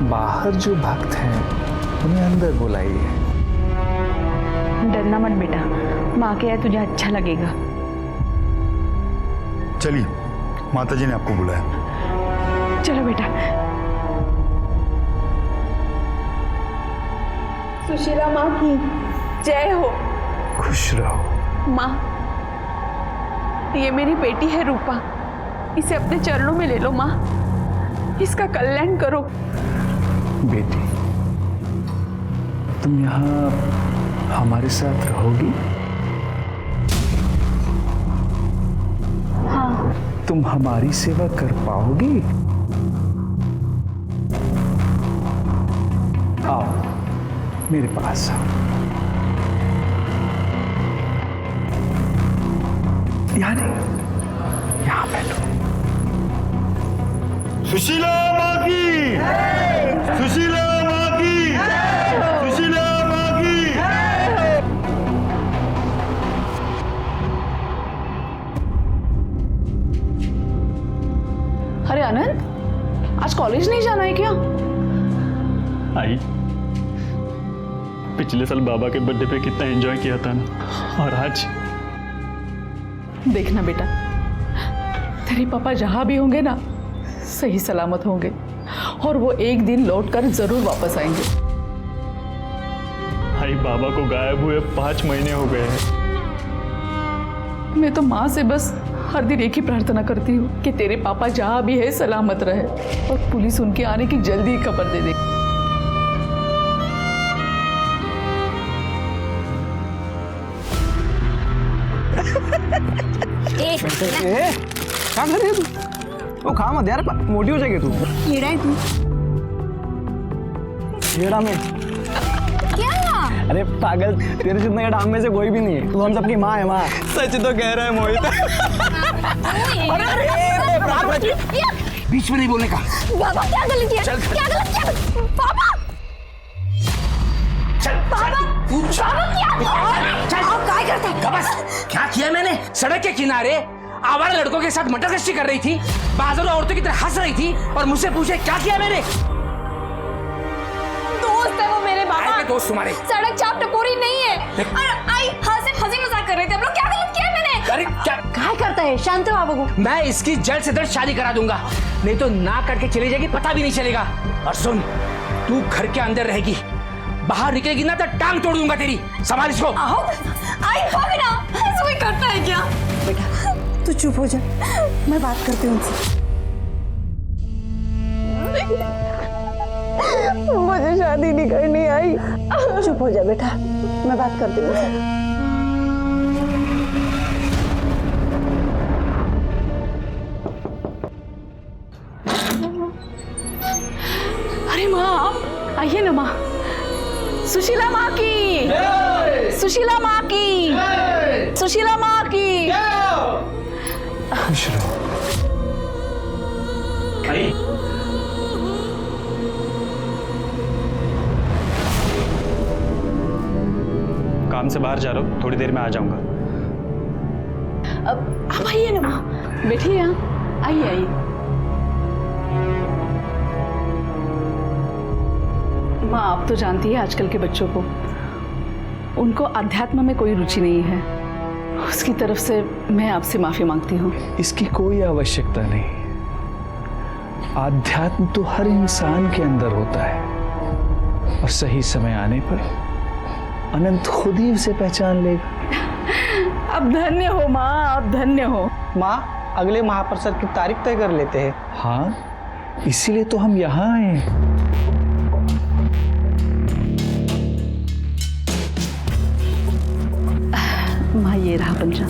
बाहर जो भक्त हैं उन्हें अंदर बुलाइए। डरना मत बेटा, माँ के है तुझे अच्छा लगेगा। चलिए, माताजी ने आपको बुलाया। चलो बेटा। सुशीला माँ की जय हो। खुश रहो। माँ, ये मेरी बेटी है रूपा, इसे अपने चरणों में ले लो माँ, इसका कल्याण करो। बेटी, तुम यहाँ हमारे साथ रहोगी? हाँ। तुम हमारी सेवा कर पाओगी? आओ मेरे पास आओ। यहाँ नहीं, यहाँ बैठो। सुशीला माँ की, सुशीला माँ की, सुशीला माँ की। अरे आनंद, आज कॉलेज नहीं जाना है क्या? आई, पिछले साल बाबा के बर्थडे पे कितना एंजॉय किया था ना, और आज देखना बेटा, तेरे पापा जहां भी होंगे ना सही सलामत होंगे, और वो एक दिन लौटकर जरूर वापस आएंगे। आई, बाबा को गायब हुए 5 महीने हो गए हैं। मैं तो माँ से बस हर दिन एक ही प्रार्थना करती हूँ कि तेरे पापा जहां भी है सलामत रहे, और पुलिस उनके आने की जल्दी ही खबर दे दे। क्या कर रही है तू? वो खा मत यार, मोटी हो जाएगी तू। कीड़ा है तू। कीड़ा में क्या? अरे पागल, तेरे जितने का डाम में से कोई भी नहीं है। तू हम सबकी माँ है। माँ सच तो कह रहा है मोहित। बीच में नहीं बोलने का। बाबा क्या गलत किया? क्या गलत किया? पापा बाबा आप क्या करते हैं? बस क्या किया मैंने? सड़क के किनारे आवारा लड़कों के साथ मटर गश्ती कर रही थी, बाजारों औरतों की तरह हंस रही थी, और मुझसे पूछे क्या किया मैंने? दोस्त है वो मेरे बाबा। आए दोस्त तुम्हारे? सड़क चाप टपोरी नहीं है। और आई हंसी मजाक कर रहे थे हम लोग। क्या गलत किया मैंने? अरे क्या करता है? शांत हो बाबू को। मैं इसकी जल्द से जल्द शादी करा दूंगा, नहीं तो ना करके चली जाएगी, पता भी नहीं चलेगा। और सुन, तू घर के अंदर रहेगी, बाहर निकलेगी ना तो टांग तोड़ दूंगा तेरी। संभाल इसको। आई भाभी ना, ऐसा कोई करता है क्या? बेटा तू चुप हो जा, मैं बात करती हूँ उनसे। मुझे शादी नहीं करनी। आई चुप हो जा बेटा, मैं बात करती हूँ उनसे। अरे माँ, आइए ना माँ। सुशीला माँ की, सुशीला माँ की, सुशीला माँ की। खुश रहो। काम से बाहर जा रहा हूँ, थोड़ी देर में आ जाऊंगा। अब आप आइए ना माँ, बैठिए यहाँ। आइए आइए। माँ, आप तो जानती है आजकल के बच्चों को, उनको अध्यात्म में कोई रुचि नहीं है। उसकी तरफ से मैं आपसे माफी मांगती हूँ। इसकी कोई आवश्यकता नहीं। आध्यात्म तो हर इंसान के अंदर होता है, और सही समय आने पर अनंत खुद ही उसे पहचान लेगा। अब धन्य हो माँ, आप धन्य हो। माँ, अगले महाप्रसाद की तारीख तय कर लेते हैं। हाँ, इसीलिए तो हम यहाँ आए हैं। माँ, ये रहा पंचा।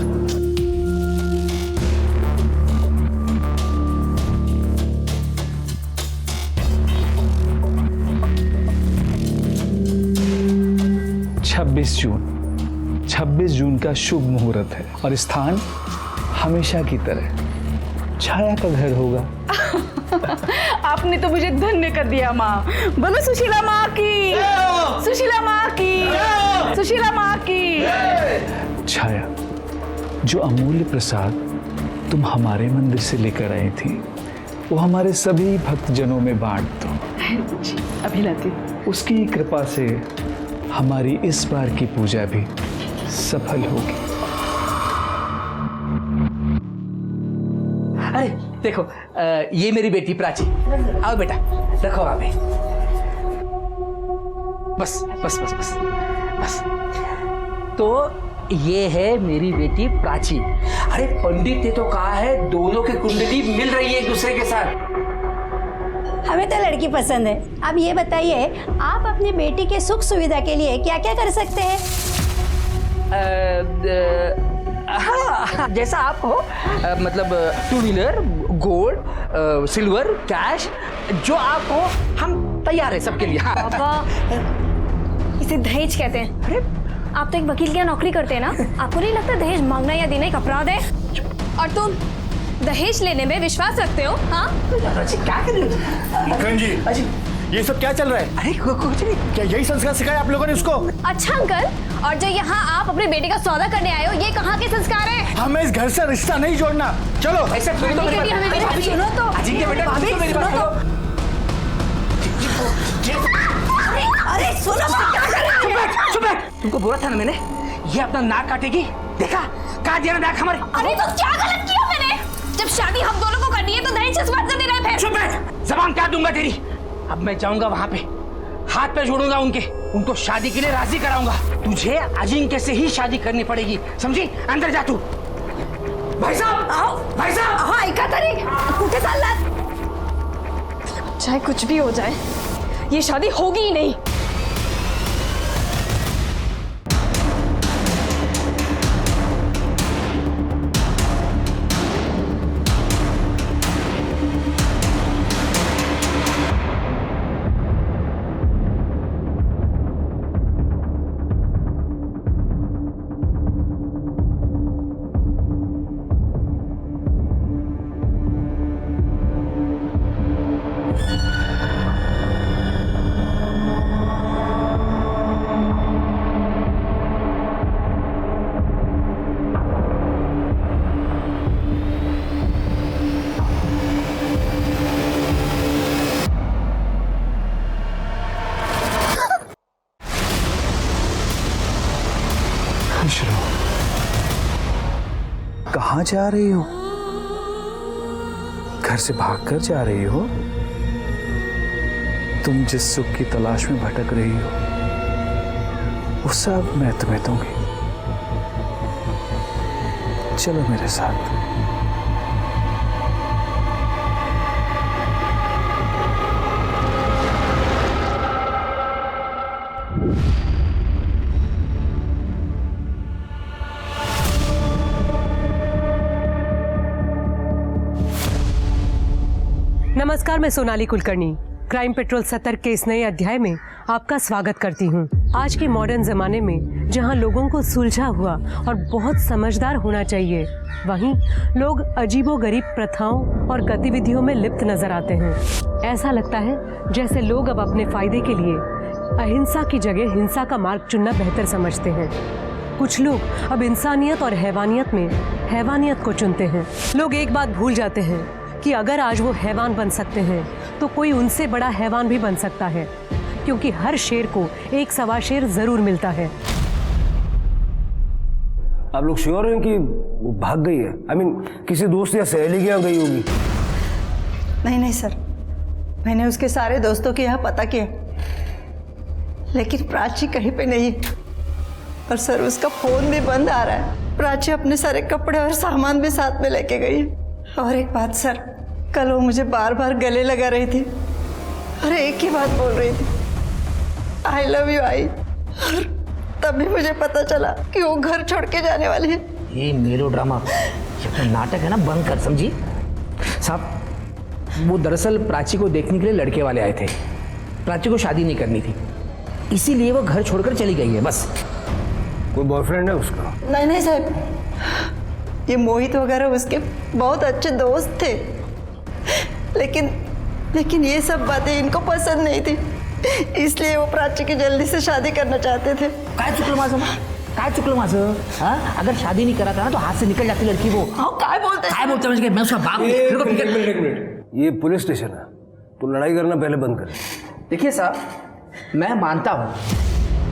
छब्बीस जून का शुभ मुहूर्त है, और स्थान हमेशा की तरह छाया का घर होगा। आपने तो मुझे धन्य कर दिया माँ। बोलो सुशीला माँ की, सुशीला माँ की, सुशीला माँ की। छाया, जो अमूल्य प्रसाद तुम हमारे मंदिर से लेकर आई थी, वो हमारे सभी भक्तजनों में बांट दो। अभी लाती हूँ। उसकी कृपा से हमारी इस बार की पूजा भी सफल होगी। अरे देखो, ये मेरी बेटी प्राची। आओ बेटा, रखो वहां पे। बस बस बस बस बस। तो ये है मेरी बेटी प्राची। अरे पंडित ने तो कहा है दोनों की कुंडली मिल रही है एक दूसरे के साथ। हमें तो लड़की पसंद है। अब ये बताइए, आप अपनी बेटी के सुख सुविधा के लिए क्या क्या कर सकते हैं? हाँ, जैसा आप हो, मतलब 2 व्हीलर, गोल्ड, सिल्वर, कैश, जो आप हो हम तैयार है सबके लिए। हाँ। पापा, इसे दहेज कहते हैं। अरे आप तो एक वकील की यहाँ नौकरी करते हैं ना, आपको नहीं लगता दहेज मांगना या देना एक अपराध है? और तुम दहेज लेने में विश्वास रखते हो? हाँ, क्या कर रहे हो? मुखन जी, अजी, ये सब क्या चल रहा है? अरे कुछ नहीं। क्या यही संस्कार सिखाया आप लोगों ने उसको? अच्छा अंकल, और जो यहाँ आप अपने बेटे का सौदा करने आए हो, ये कहाँ के संस्कार है? हमें इस घर से रिश्ता नहीं जोड़ना। चलो। ऐसे सुनो तो मेरी बात। हमें मेरी बात सुनो तो। अजिंक्य बेटा, सुनो मेरी बात। अरे सुनो, क्या कर रहे हो? चुप बैठ। तुमको बोला था ना मैंने, ये अपना नाक काटेगी। देखा, काट दिया ना नाक हमारे। अरे तो क्या गलत किया मैंने? जब शादी हम दोनों को करनी है तो दहेज किस बात से देना है फिर? चुप बैठ, जबान काट दूंगा तेरी। अब मैं जाऊंगा वहां पे, हाथ पे जोड़ूंगा उनको शादी के लिए राजी कराऊंगा। तुझे अजिंक्य से ही शादी करनी पड़ेगी, समझी? अंदर जा तू। भाई साहब, आओ। भाई साहब, हाँ, ऐका तरी कुठे चाललात? चाहे कुछ भी हो जाए, ये शादी होगी ही नहीं। कहाँ जा रही हो? घर से भागकर जा रही हो? तुम जिस सुख की तलाश में भटक रही हो, वो सब मैं तुम्हें दूंगी। चलो मेरे साथ। नमस्कार, मैं सोनाली कुलकर्णी क्राइम पेट्रोल 70 के इस नए अध्याय में आपका स्वागत करती हूं। आज के मॉडर्न जमाने में जहां लोगों को सुलझा हुआ और बहुत समझदार होना चाहिए, वहीं लोग अजीबोगरीब प्रथाओं और गतिविधियों में लिप्त नजर आते हैं। ऐसा लगता है जैसे लोग अब अपने फायदे के लिए अहिंसा की जगह हिंसा का मार्ग चुनना बेहतर समझते हैं। कुछ लोग अब इंसानियत और हैवानियत में हैवानियत को चुनते हैं। लोग एक बात भूल जाते हैं कि अगर आज वो हैवान बन सकते हैं तो कोई उनसे बड़ा हैवान भी बन सकता है, क्योंकि हर शेर को एक सवा शेर जरूर मिलता है। आप लोग श्योर हैं कि वो भाग गई है? I mean, किसी दोस्त या सहेली के यहाँ गई होगी? नहीं सर, मैंने उसके सारे दोस्तों के यहाँ पता किया, लेकिन प्राची कहीं पे नहीं। और सर, उसका फोन भी बंद आ रहा है। प्राची अपने सारे कपड़े और सामान भी साथ में लेके गई। और एक बात सर, कल वो मुझे बार बार गले लगा रही थी और एक ही बात बोल रही थी, आई लव यू आई। और तभी मुझे पता चला कि वो घर छोड़ के जाने वाली है। ये मेलोड्रामा, ये अपना नाटक है ना, बंद कर, समझी? साहब, वो दरअसल प्राची को देखने के लिए लड़के वाले आए थे। प्राची को शादी नहीं करनी थी, इसीलिए वो घर छोड़कर चली गई है, बस। कोई बॉयफ्रेंड है उसका? नहीं साहब, ये मोहित वगैरह उसके बहुत अच्छे दोस्त थे, लेकिन ये सब बातें इनको पसंद नहीं थी, इसलिए वो प्राची की जल्दी से शादी करना चाहते थे। काय चुकलं माझं? हाँ, अगर शादी नहीं करा था ना तो हाथ से निकल जाती लड़की वो। हाँ, काय बोलते मैं उसका बाप हूँ। एक मिनट, ये पुलिस स्टेशन है, तो लड़ाई करना पहले बंद कर। देखिए साहब, मैं मानता हूँ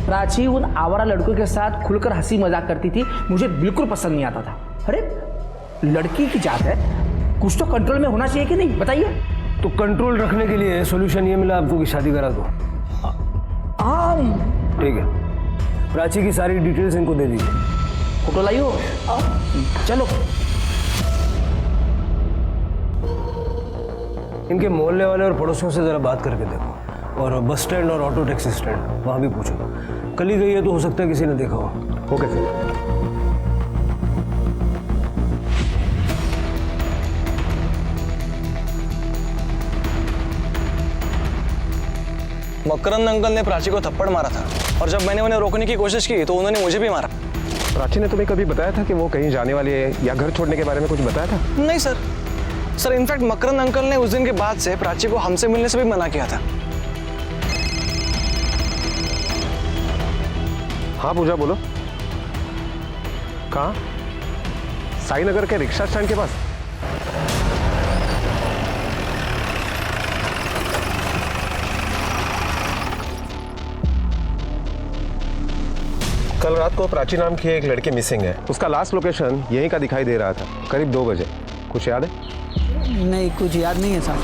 प्राची उन आवारा लड़कों के साथ खुलकर हंसी मजाक करती थी, मुझे बिल्कुल पसंद नहीं आता था। अरे लड़की की जात है, कुछ तो कंट्रोल में होना चाहिए कि नहीं, बताइए। तो कंट्रोल रखने के लिए सोल्यूशन ये मिला आपको कि शादी करा दो। ठीक है, प्राची की सारी डिटेल्स इनको दे दीजिए। फोटो लाइयो, चलो। इनके मोहल्ले वाले और पड़ोसियों से जरा बात करके देखो, और बस स्टैंड और ऑटो टैक्सी स्टैंड वहाँ भी पूछो। कल ही गई है तो हो सकता है किसी ने देखा हो। Okay sir. मकरंद अंकल ने प्राची को थप्पड़ मारा था, और जब मैंने उन्हें रोकने की कोशिश की तो उन्होंने मुझे भी मारा। प्राची ने तुम्हें कभी बताया था कि वो कहीं जाने वाली है या घर छोड़ने के बारे में कुछ बताया था? नहीं सर, इनफैक्ट मकरंद अंकल ने उस दिन के बाद से प्राची को हमसे मिलने से भी मना किया था। हाँ पूजा, बोलो। कहाँ? साई नगर के रिक्शा स्टैंड के पास? कल रात को प्राची नाम की एक लड़की मिसिंग है। उसका लास्ट लोकेशन यहीं का दिखाई दे रहा था, करीब 2 बजे। कुछ याद है? नहीं, कुछ याद नहीं है साहब।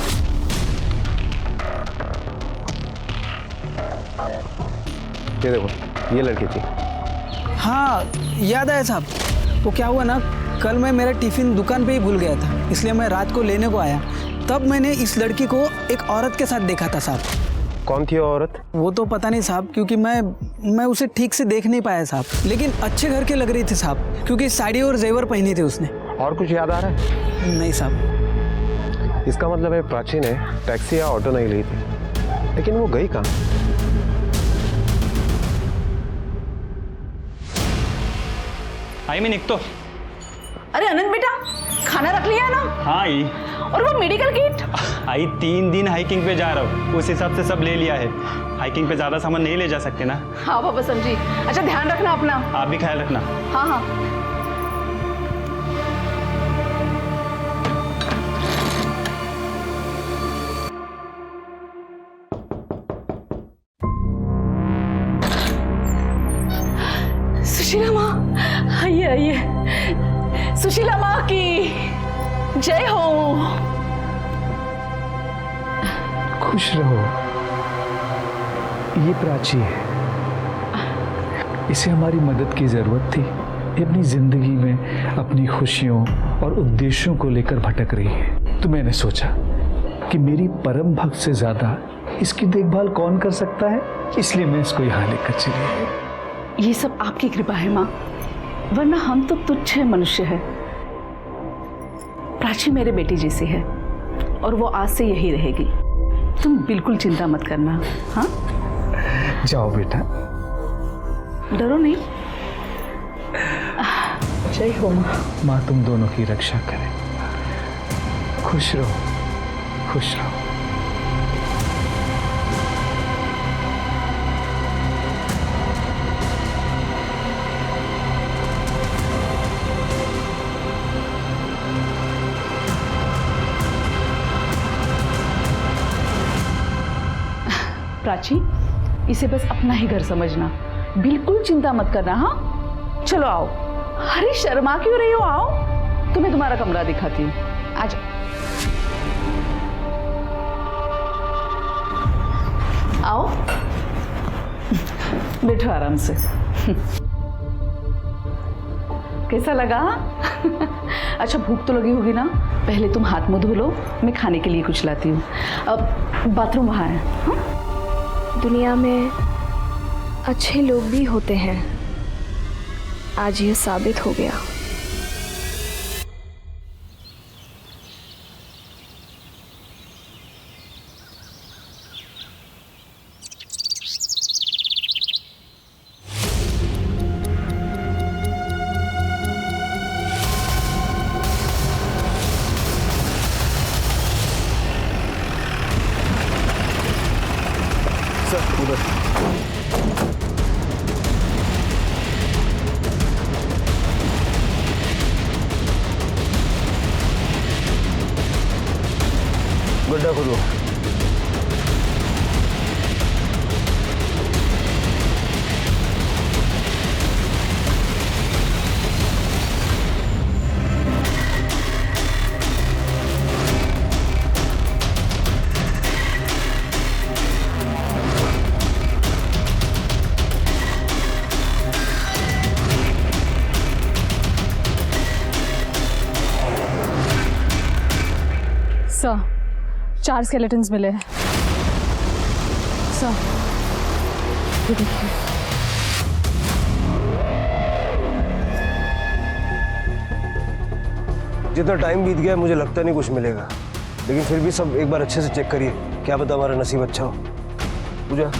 ये देखो, ये लड़की थी। हाँ याद आया साहब। वो क्या हुआ ना, कल मैं मेरा टिफिन दुकान पे ही भूल गया था, इसलिए मैं रात को लेने को आया। तब मैंने इस लड़की को एक औरत के साथ देखा था साहब। कौन थी वो औरत? वो तो पता नहीं साहब, क्योंकि मैं उसे ठीक से देख नहीं पाया साहब। लेकिन अच्छे घर की लग रही थी साहब, क्योंकि साड़ी और जेवर पहनी थी उसने। और कुछ याद आ रहा है? नहीं साहब। इसका मतलब है प्राची ने टैक्सी या ऑटो नहीं ली थी, लेकिन वो गई कहाँ? आई मैं निकतो। अरे अनंत बेटा, खाना रख लिया ना? हाँ आई। और वो मेडिकल किट? आई 3 दिन हाइकिंग पे जा रहा हूँ, उस हिसाब से सब ले लिया है। हाइकिंग पे ज्यादा सामान नहीं ले जा सकते ना। हाँ पापा समझी। अच्छा ध्यान रखना अपना। आप भी ख्याल रखना। हाँ हाँ। सुशीला माँ, आइए आइए। सुशीला माँ की जय हो। खुश रहो। ये प्राची है, इसे हमारी मदद की जरूरत थी। ये अपनी जिंदगी में अपनी खुशियों और उद्देश्यों को लेकर भटक रही है, तो मैंने सोचा कि मेरी परम भक्त से ज्यादा इसकी देखभाल कौन कर सकता है, इसलिए मैं इसको यहाँ लेकर चली। ये सब आपकी कृपा है माँ, वरना हम तो तुच्छ मनुष्य है। प्राची मेरे बेटी जैसी है और वो आज से यही रहेगी। तुम बिल्कुल चिंता मत करना। हाँ जाओ बेटा, डरो नहीं। जय हो माँ। माँ तुम दोनों की रक्षा करे। खुश रहो, खुश रहो। प्राची, इसे बस अपना ही घर समझना, बिल्कुल चिंता मत करना। हाँ चलो आओ। अरे शर्मा क्यों रही हो, आओ, तुम्हें तुम्हारा कमरा दिखाती हूँ। आ जाओ। आओ, बैठो आराम से। कैसा लगा? अच्छा भूख तो लगी होगी ना, पहले तुम हाथ मुंह धो लो, मैं खाने के लिए कुछ लाती हूँ। अब बाथरूम वहाँ है। हाँ? दुनिया में अच्छे लोग भी होते हैं, आज ये साबित हो गया। गड्ढा खोदो। सर 4 स्केलेटन्स मिले हैं सर। ये देखिए। जितना टाइम बीत गया मुझे लगता नहीं कुछ मिलेगा, लेकिन फिर भी सब एक बार अच्छे से चेक करिए, क्या पता हमारा नसीब अच्छा हो। पूजा,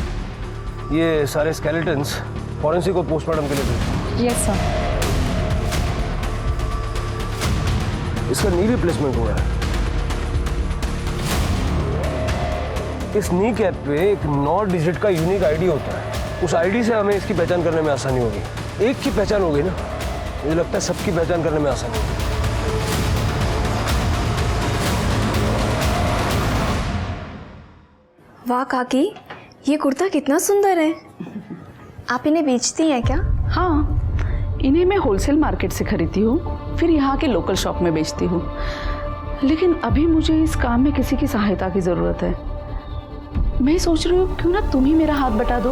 ये सारे स्केलेटन्स फॉरेंसिक को पोस्टमार्टम के लिए भेजो। Yes sir. इसका नी रिप्लेसमेंट हुआ है। इस नी कैप पे एक 9 डिजिट का यूनिक आईडी होता है। उस आईडी से हमें इसकी पहचान करने में आसानी होगी। एक की पहचान हो गई ना, मुझे लगता है सबकी पहचान करने में आसानी होगी। वाह काकी, ये कुर्ता कितना सुंदर है। आप इन्हें बेचती हैं क्या? हाँ, इन्हें मैं होलसेल मार्केट से खरीदती हूँ, फिर यहाँ के लोकल शॉप में बेचती हूँ। लेकिन अभी मुझे इस काम में किसी की सहायता की ज़रूरत है। मैं सोच रही हूँ क्यों ना तुम ही मेरा हाथ बटा दो,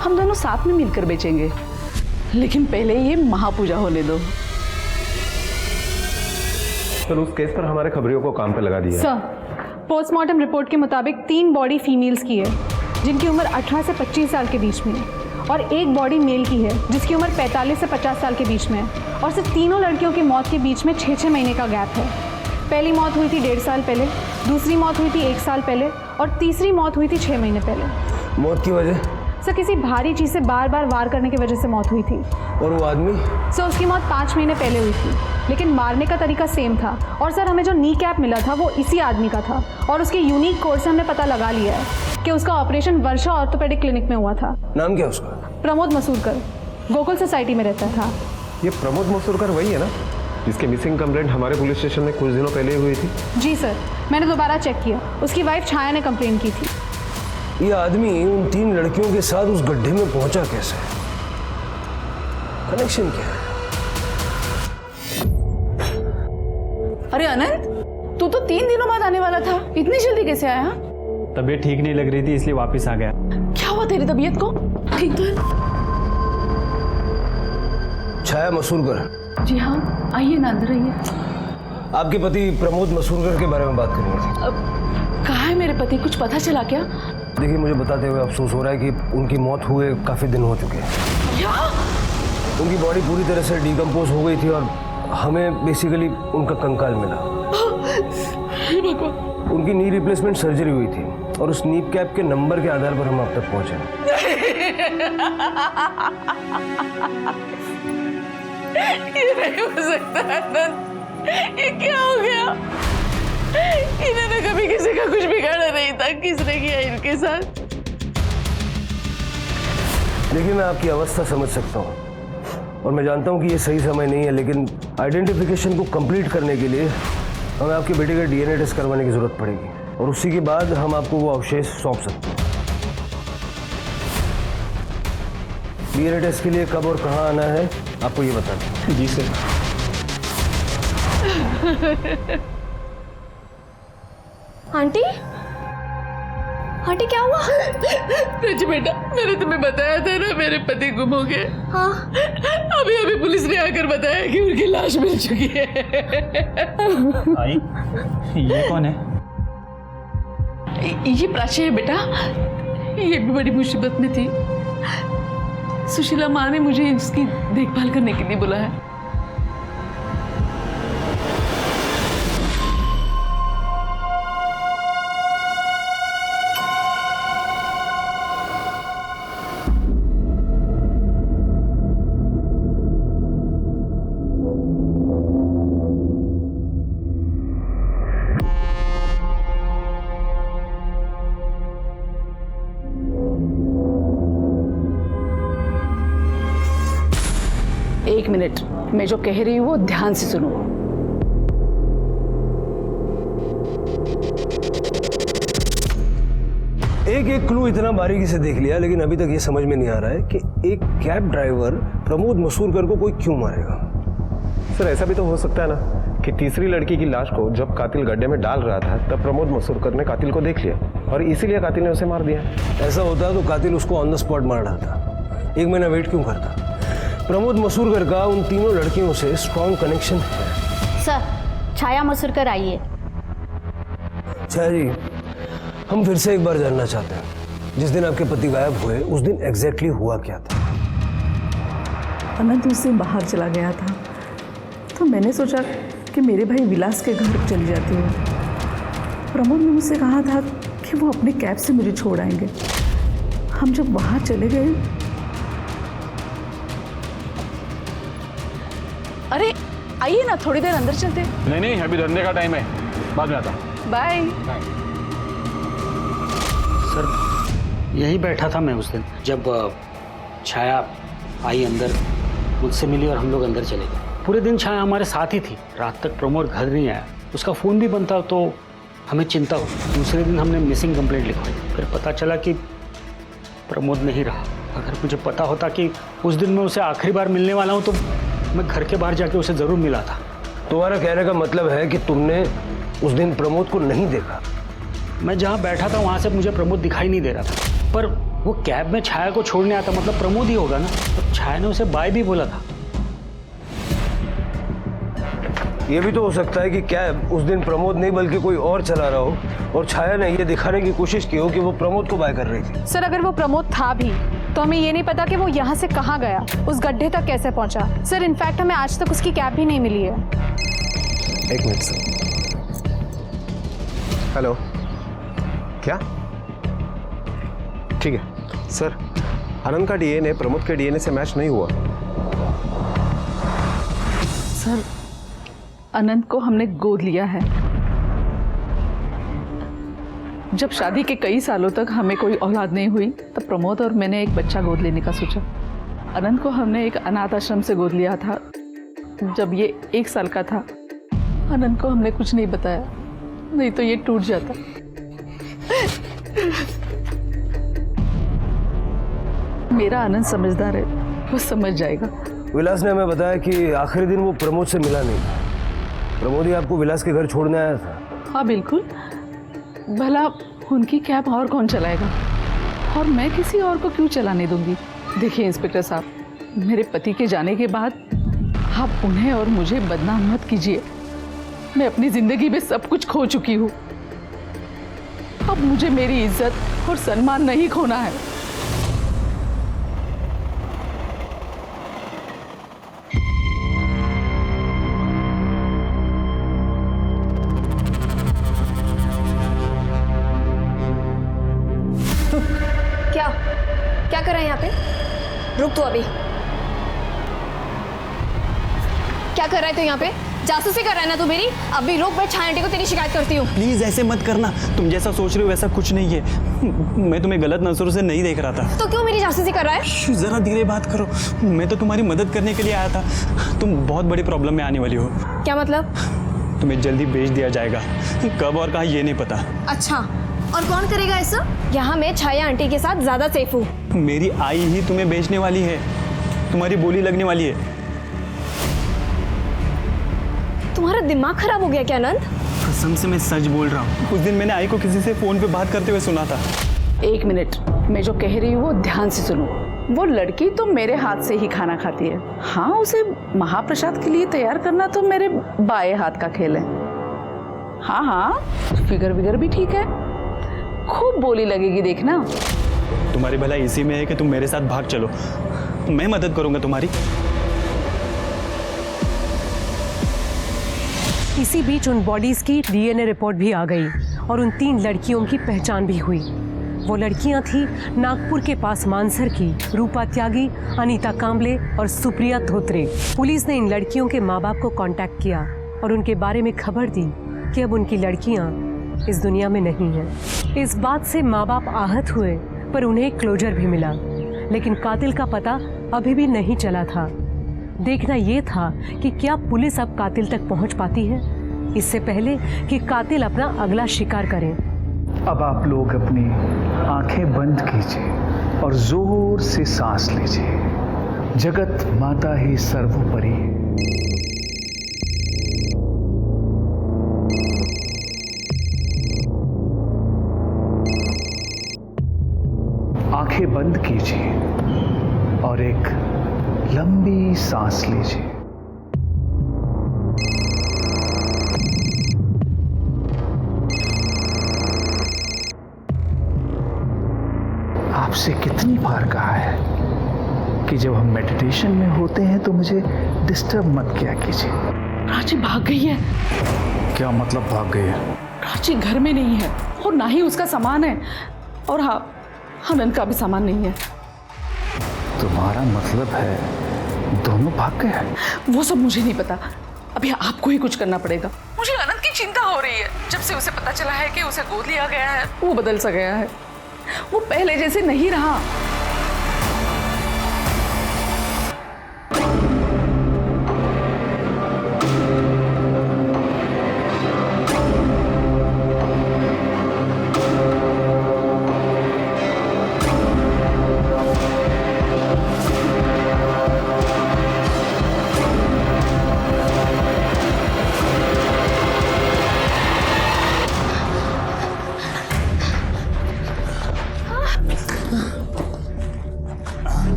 हम दोनों साथ में मिलकर बेचेंगे। लेकिन पहले ये महापूजा होने दो। सर, उस केस पर हमारे खबरियों को काम पे लगा दिया है। सर, पोस्टमार्टम रिपोर्ट के मुताबिक 3 बॉडी फीमेल्स की है जिनकी उम्र 18 से 25 साल के बीच में है, और 1 बॉडी मेल की है जिसकी उम्र 45 से 50 साल के बीच में है, और सिर्फ तीनों लड़कियों की मौत के बीच में 6-6 महीने का गैप है। पहली मौत हुई थी 1.5 साल पहले, दूसरी मौत हुई थी 1 साल पहले, और तीसरी मौत हुई थी 6 महीने पहले। मौत की वजह? सर, किसी भारी चीज़ से बार बार वार करने की वजह से मौत हुई थी। और वो आदमी? सर, उसकी मौत 5 महीने पहले हुई थी, लेकिन मारने का तरीका सेम था। और सर, हमें जो नी कैप मिला था वो इसी आदमी का था, और उसके यूनिक कोड से हमने पता लगा लिया है कि उसका ऑपरेशन वर्षा ऑर्थोपेडिक क्लिनिक में हुआ था। नाम क्या उसका? प्रमोद मसूरकर, गोकुल सोसाइटी में रहता था। ये प्रमोद मसूरकर वही है ना जिसके मिसिंग कंप्लेंट हमारे पुलिस स्टेशन में कुछ दिनों पहले हुई थी? जी सर, मैंने दोबारा चेक किया, उसकी वाइफ छाया ने कंप्लेन की थी। ये आदमी उन 3 लड़कियों के साथ उस गड्ढे में पहुंचा कैसे? कनेक्शन क्या है? अरे अनंत, तू तो 3 दिनों बाद आने वाला था, इतनी जल्दी कैसे आया? तबीयत ठीक नहीं लग रही थी इसलिए वापस आ गया। क्या हुआ तेरी तबीयत को? ठीक तो है? छाया मसूरकर? जी हाँ, आइए ना, अंदर आइए। आपके पति प्रमोद मसूरकर के बारे में बात करनी थी। अब कहाँ है मेरे पति, कुछ पता चला क्या? देखिए, मुझे बताते हुए अफसोस हो रहा है कि उनकी मौत हुए काफ़ी दिन हो चुके हैं। क्या? उनकी बॉडी पूरी तरह से डिकम्पोज हो गई थी और हमें बेसिकली उनका कंकाल मिला। उनकी नी रिप्लेसमेंट सर्जरी हुई थी और उस नी कैप के नंबर के आधार पर हम अब तक पहुंचे। ये नहीं हो सकता अनंत, ये क्या हो गया? इन्होंने कभी किसी का कुछ बिगाड़ा नहीं था, किसने किया इनके साथ? देखिए, मैं आपकी अवस्था समझ सकता हूँ और मैं जानता हूँ कि ये सही समय नहीं है, लेकिन आइडेंटिफिकेशन को कंप्लीट करने के लिए हमें आपके बेटे का DNA टेस्ट करवाने की जरूरत पड़ेगी और उसी के बाद हम आपको वो अवशेष सौंप सकते हैं। DNA टेस्ट के लिए कब और कहाँ आना है आपको ये बता दें। जी सर। आंटी, आंटी क्या हुआ? रज बेटा, मैंने तुम्हें बताया था ना मेरे पति गुम हो गए। हाँ। अभी अभी पुलिस ने आकर बताया कि उनकी लाश मिल चुकी है। आई, ये कौन है? ये प्राची है बेटा, ये भी बड़ी मुसीबत में थी। सुशीला माँ ने मुझे इसकी देखभाल करने के लिए बुलाया। एक मिनट, मैं जो कह रही हूँ वो ध्यान से सुनो। एक क्लू इतना बारीकी से देख लिया, लेकिन अभी तक ये समझ में नहीं आ रहा है कि एक कैब ड्राइवर प्रमोद मसूरकर को कोई क्यों मारेगा। सर, ऐसा भी तो हो सकता है ना कि तीसरी लड़की की लाश को जब कातिल गड्ढे में डाल रहा था तब प्रमोद मसूरकर ने कातिल को देख लिया और इसीलिए कातिल ने उसे मार दिया। ऐसा होता तो कातिल उसको ऑन द स्पॉट मार डालता, 1 महीना वेट क्यों करता? प्रमोद मसूरकर का उन तीनों लड़कियों से स्ट्रॉन्ग कनेक्शन है। सर, छाया मसूरकर आई है। छाया जी, हम फिर से एक बार जानना चाहते हैं, जिस दिन आपके पति गायब हुए उस दिन एग्जैक्टली हुआ क्या था? अनंत उस दिन बाहर चला गया था, तो मैंने सोचा कि मेरे भाई विलास के घर चली जाती हूँ। प्रमोद ने मुझसे कहा था कि वो अपनी कैब से मुझे छोड़ आएंगे। हम जब वहाँ चले गए, अरे आइए ना, थोड़ी देर अंदर चलते। नहीं, अभी धंधे का टाइम है, बाद में आता हूँ। बाय। सर यही बैठा था मैं उस दिन जब छाया आई अंदर, मुझसे मिली और हम लोग अंदर चले गए। पूरे दिन छाया हमारे साथ ही थी। रात तक प्रमोद घर नहीं आया, उसका फ़ोन भी बंद था, तो हमें चिंता हुई। दूसरे दिन हमने मिसिंग कंप्लेंट लिखवाई, फिर पता चला कि प्रमोद नहीं रहा। अगर मुझे पता होता कि उस दिन मैं उसे आखिरी बार मिलने वाला हूँ तो मैं घर के बाहर जाके उसे ज़रूर मिला था। तुम्हारा कहने का मतलब है कि तुमने उस दिन प्रमोद को नहीं देखा? मैं जहाँ बैठा था वहाँ से मुझे प्रमोद दिखाई नहीं दे रहा था, पर वो कैब में छाया को छोड़ने आता, मतलब प्रमोद ही होगा ना। तो छाया ने उसे बाय भी बोला था। ये भी तो हो सकता है कि कैब उस दिन प्रमोद नहीं बल्कि कोई और चला रहा हो, और छाया ने ये दिखाने की कोशिश की हो कि वो प्रमोद को बाय कर रही थी। सर अगर वो प्रमोद था भी तो हमें ये नहीं पता कि वो यहाँ से कहाँ गया, उस गड्ढे तक कैसे पहुँचा। सर इनफैक्ट हमें आज तक उसकी कैब भी नहीं मिली है। एक मिनट सर। हेलो, क्या? ठीक है सर, अनंत का डीएनए प्रमोद के डीएनए से मैच नहीं हुआ। सर अनंत को हमने गोद लिया है। जब शादी के कई सालों तक हमें कोई औलाद नहीं हुई, तब प्रमोद और मैंने एक बच्चा गोद लेने का सोचा। अनंत को हमने एक अनाथ आश्रम से गोद लिया था जब ये 1 साल का था। अनंत को हमने कुछ नहीं बताया, नहीं तो ये टूट जाता। मेरा आनंद समझदार है, वो समझ जाएगा। विलास ने हमें बताया कि आखिरी दिन वो प्रमोद से मिला नहीं। प्रमोद ही आपको विलास के घर छोड़ने आया था? हाँ बिल्कुल, भला उनकी कैब और कौन चलाएगा, और मैं किसी और को क्यों चलाने दूंगी। देखिए इंस्पेक्टर साहब, मेरे पति के जाने के बाद आप उन्हें और मुझे बदनाम मत कीजिए। मैं अपनी जिंदगी में सब कुछ खो चुकी हूँ, अब मुझे मेरी इज्जत और सम्मान नहीं खोना है। क्या कर रहा है यहाँ पे? रुक तू अभी। क्या कर रहा है तू यहाँ पे? जासूसी कर रहा है ना तू मेरी? अभी रुक, मैं छाया आंटी को तेरी शिकायत करती हूँ। प्लीज ऐसे मत करना, तुम जैसा सोच रहे हो वैसा कुछ नहीं है। मैं तुम्हें गलत नजरों से नहीं देख रहा था। तो क्यों मेरी जासूसी कर रहा है? जरा धीरे बात करो, मैं तो तुम्हारी मदद करने के लिए आया था। तुम बहुत बड़ी प्रॉब्लम में आने वाली हो। क्या मतलब? तुम्हें जल्दी बेच दिया जाएगा, कब और कहाँ ये नहीं पता। अच्छा, और कौन करेगा ऐसा? यहाँ मैं छाया आंटी के साथ ज्यादा सेफ हूँ। मेरी आई ही तुम्हें बेचने वाली है, तुम्हारी बोली लगने वाली है। तुम्हारा दिमाग खराब हो गया क्या अनंत? कसम से मैं सच बोल रहा हूँ। उस दिन मैंने आई को किसी से फोन पे बात करते हुए सुना था। 1 मिनट, मैं जो कह रही हूँ वो ध्यान से सुनो। वो लड़की तो मेरे हाथ से ही खाना खाती है। हाँ, उसे महाप्रसाद के लिए तैयार करना तो मेरे बाएं हाथ का खेल है। हाँ हाँ, फिगर विगर भी ठीक है, खूब बोली लगेगी देखना। तुम्हारी भलाई इसी में है कि तुम मेरे साथ भाग चलो, मैं मदद करूंगा तुम्हारी। इसी बीच उन बॉडीज की डीएनए रिपोर्ट भी आ गई और उन 3 लड़कियों की पहचान भी हुई। वो लड़कियां थी नागपुर के पास मानसर की रूपा त्यागी, अनीता कांबले और सुप्रिया धोत्रे। पुलिस ने इन लड़कियों के माँ बाप को कांटेक्ट किया और उनके बारे में खबर दी कि अब उनकी लड़कियां इस दुनिया में नहीं हैं। इस बात से माँ बाप आहत हुए, पर उन्हें क्लोजर भी मिला, लेकिन कातिल का पता अभी भी नहीं चला था। देखना ये था कि क्या पुलिस अब कातिल तक पहुंच पाती है, इससे पहले कि कातिल अपना अगला शिकार करें। अब आप लोग अपनी आंखें बंद कीजिए और जोर से सांस लीजिए। जगत माता ही सर्वोपरि है। आंखें बंद कीजिए और एक लंबी सांस लीजिए। आपसे कितनी बार कहा है कि जब हम मेडिटेशन में होते हैं तो मुझे डिस्टर्ब मत किया कीजिए। प्राची भाग गई है। क्या मतलब भाग गई है? प्राची घर में नहीं है और ना ही उसका सामान है, और हाँ, आनंद का भी सामान नहीं है। तुम्हारा मतलब है दोनों भाग गए हैं? वो सब मुझे नहीं पता, अभी आपको ही कुछ करना पड़ेगा। मुझे आनंद की चिंता हो रही है। जब से उसे पता चला है कि उसे गोद लिया गया है, वो बदल सा गया है। वो पहले जैसे नहीं रहा।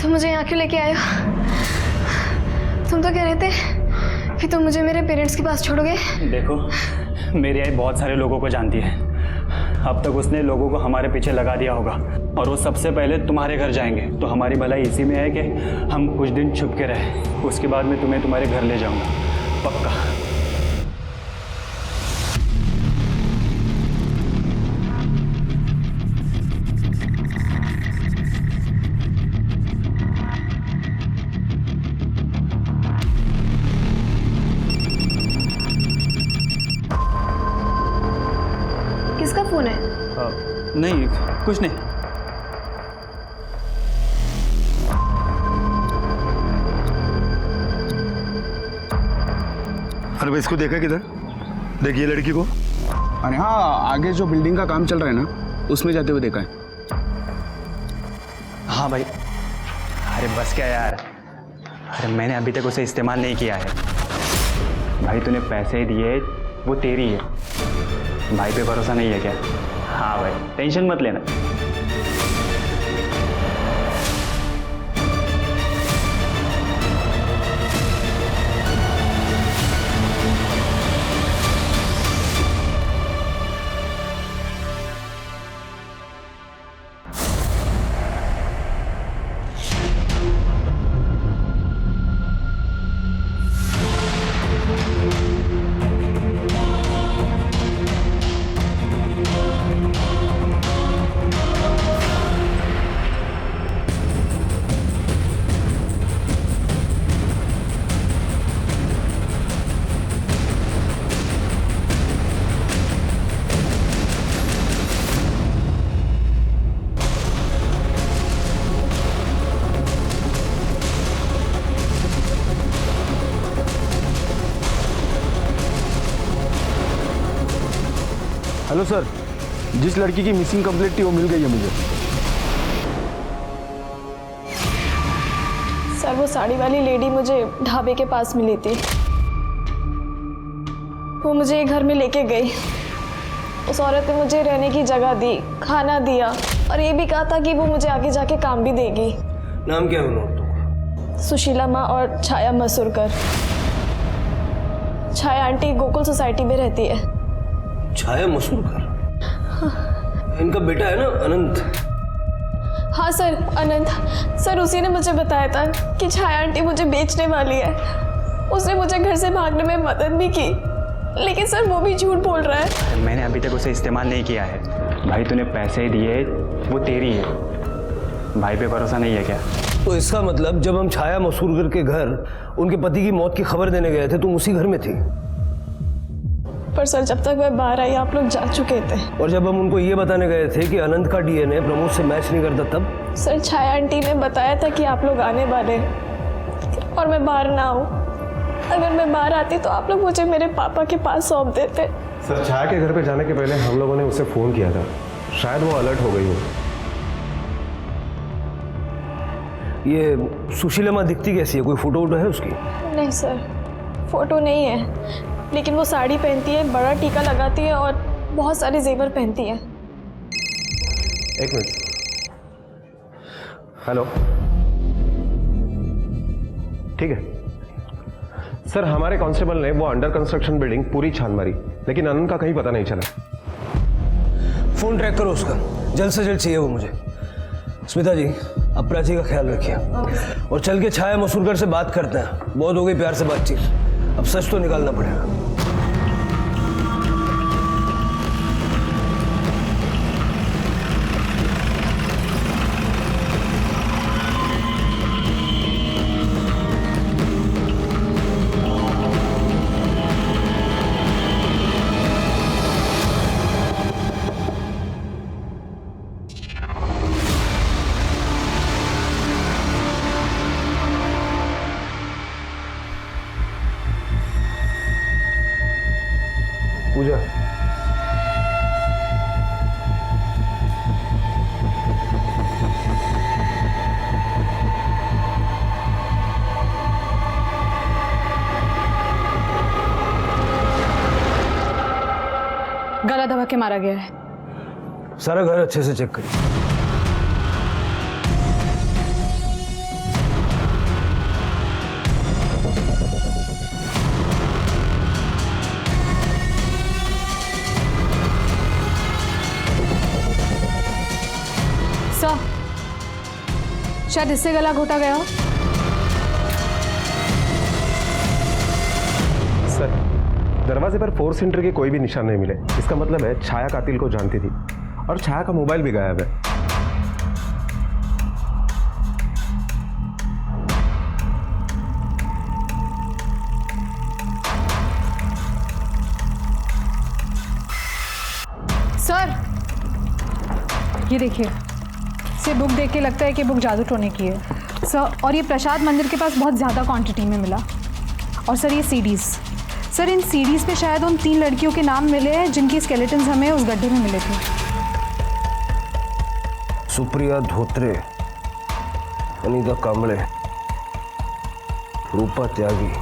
तुम मुझे यहाँ क्यों लेके आए हो? तुम तो कह रहे थे कि तुम मुझे मेरे पेरेंट्स के पास छोड़ोगे। देखो, मेरी आई बहुत सारे लोगों को जानती है। अब तक उसने लोगों को हमारे पीछे लगा दिया होगा और वो सबसे पहले तुम्हारे घर जाएंगे। तो हमारी भलाई इसी में है कि हम कुछ दिन छुप के रहें। उसके बाद मैं तुम्हें तुम्हारे घर ले जाऊंगा, पक्का। किसका फोन है? नहीं, कुछ नहीं। अरे भाई, इसको देखा किधर? देखिए लड़की को। अरे हाँ, आगे जो बिल्डिंग का काम चल रहा है ना, उसमें जाते हुए देखा है। हाँ भाई। अरे बस क्या यार, अरे मैंने अभी तक उसे इस्तेमाल नहीं किया है। भाई तूने पैसे दिए, वो तेरी है। भाई पे भरोसा नहीं है क्या? हाँ भाई, टेंशन मत लेना। हेलो सर, जिस लड़की की मिसिंग कंप्लेंट थी वो मिल गई है मुझे। सर, वो साड़ी वाली लेडी मुझे ढाबे के पास मिली थी। वो मुझे घर में लेके गई। उस औरत ने मुझे रहने की जगह दी, खाना दिया और ये भी कहा था कि वो मुझे आगे जाके काम भी देगी। नाम क्या है उन औरतों का? सुशीला माँ और छाया मसूरकर। छाया आंटी गोकुल सोसाइटी में रहती है। छाया मसूरकर? इनका बेटा है ना अनंत? हाँ सर, अनंत। सर, उसी ने मुझे बताया था कि छाया आंटी मुझे बेचने वाली है। उसने मुझे घर से भागने में मदद भी की, लेकिन सर वो भी झूठ बोल रहा है। मैंने अभी तक उसे इस्तेमाल नहीं किया है। भाई तूने पैसे दिए, वो तेरी है। भाई पे भरोसा नहीं है क्या? तो इसका मतलब जब हम छाया मसूरकर के घर उनके पति की मौत की खबर देने गए थे, तुम उसी घर में थी? पर सर, जब तक मैं बाहर आई आप लोग जा चुके थे। और जब हम उनको ये बताने गए थे कि अनंत का डीएनए प्रमोद से मैच नहीं करता, तब? सर, छाया आंटी ने बताया था कि आप लोग आने वाले और मैं बाहर ना आऊँ। अगर मैं बाहर आती तो आप लोग मुझे मेरे पापा के पास सौंप देते। सर, छाया के घर पे जाने के पहले हम लोगों ने उसे फ़ोन किया था, शायद वो अलर्ट हो गई हो। ये सुशीला माँ दिखती कैसी है? कोई फोटो वोटो है उसकी? नहीं सर, फोटो नहीं है, लेकिन वो साड़ी पहनती है, बड़ा टीका लगाती है और बहुत सारे जेवर पहनती है। एक मिनट। हेलो, ठीक है सर, हमारे कांस्टेबल ने वो अंडर कंस्ट्रक्शन बिल्डिंग पूरी छान मारी, लेकिन अनंत का कहीं पता नहीं चला। फोन ट्रैक करो उसका, जल्द से जल्द चाहिए वो मुझे। स्मिता जी, अब प्राची का ख्याल रखिए और चल के छाया मसूरकर से बात करते हैं। बहुत हो गई प्यार से बातचीत, अब सच तो निकालना पड़ेगा। पूजा, गला दबा के मारा गया है। सारा घर अच्छे से चेक करिए। सर, शायद इससे गला घोटा गया हो। सर, दरवाजे पर फोर्स एंट्री के कोई भी निशान नहीं मिले। इसका मतलब है छाया कातिल को जानती थी और छाया का मोबाइल भी गायब है। सर, ये देखिए, इसे बुक देख के लगता है कि बुक जादू टोने की है सर। और ये प्रसाद मंदिर के पास बहुत ज़्यादा क्वांटिटी में मिला। और सर, ये सीडीज, सर इन सीडीज पे शायद उन 3 लड़कियों के नाम मिले हैं जिनकी स्केलेटन्स हमें उस गड्ढे में मिले थे। सुप्रिया धोत्रे, अनीता कांबळे, रूपा त्यागी।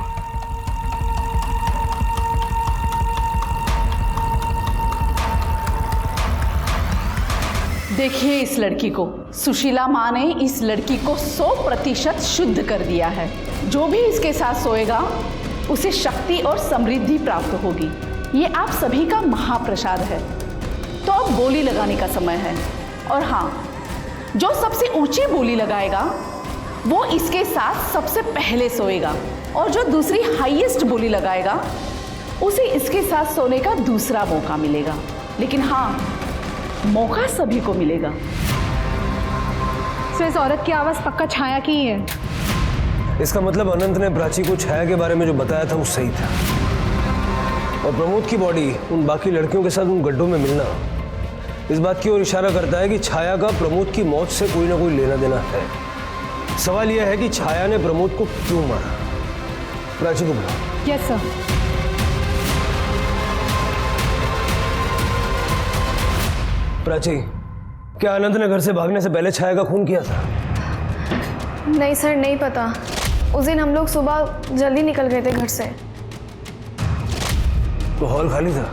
देखिए इस लड़की को, सुशीला माँ ने इस लड़की को 100% शुद्ध कर दिया है। जो भी इसके साथ सोएगा उसे शक्ति और समृद्धि प्राप्त होगी। ये आप सभी का महाप्रसाद है। तो अब बोली लगाने का समय है। और हाँ, जो सबसे ऊंची बोली लगाएगा वो इसके साथ सबसे पहले सोएगा, और जो दूसरी हाईएस्ट बोली लगाएगा उसे इसके साथ सोने का दूसरा मौका मिलेगा। लेकिन हाँ, मौका सभी को मिलेगा। सर, इस औरत की आवाज़ पक्का छाया की ही है। इसका मतलब अनंत ने प्राची को छाया के बारे में जो बताया था वो सही था। और प्रमोद की बॉडी उन बाकी लड़कियों के साथ उन गड्ढों में मिलना इस बात की ओर इशारा करता है कि छाया का प्रमोद की मौत से कोई ना कोई लेना देना है। सवाल यह है कि छाया ने प्रमोद को क्यों मारा। प्राची को बुलाओ। Yes sir. प्राची, क्या अनंत ने घर से भागने से पहले छाया का खून किया था? नहीं सर, नहीं पता। उस दिन हम लोग सुबह जल्दी निकल गए थे घर से। तो हॉल खाली था?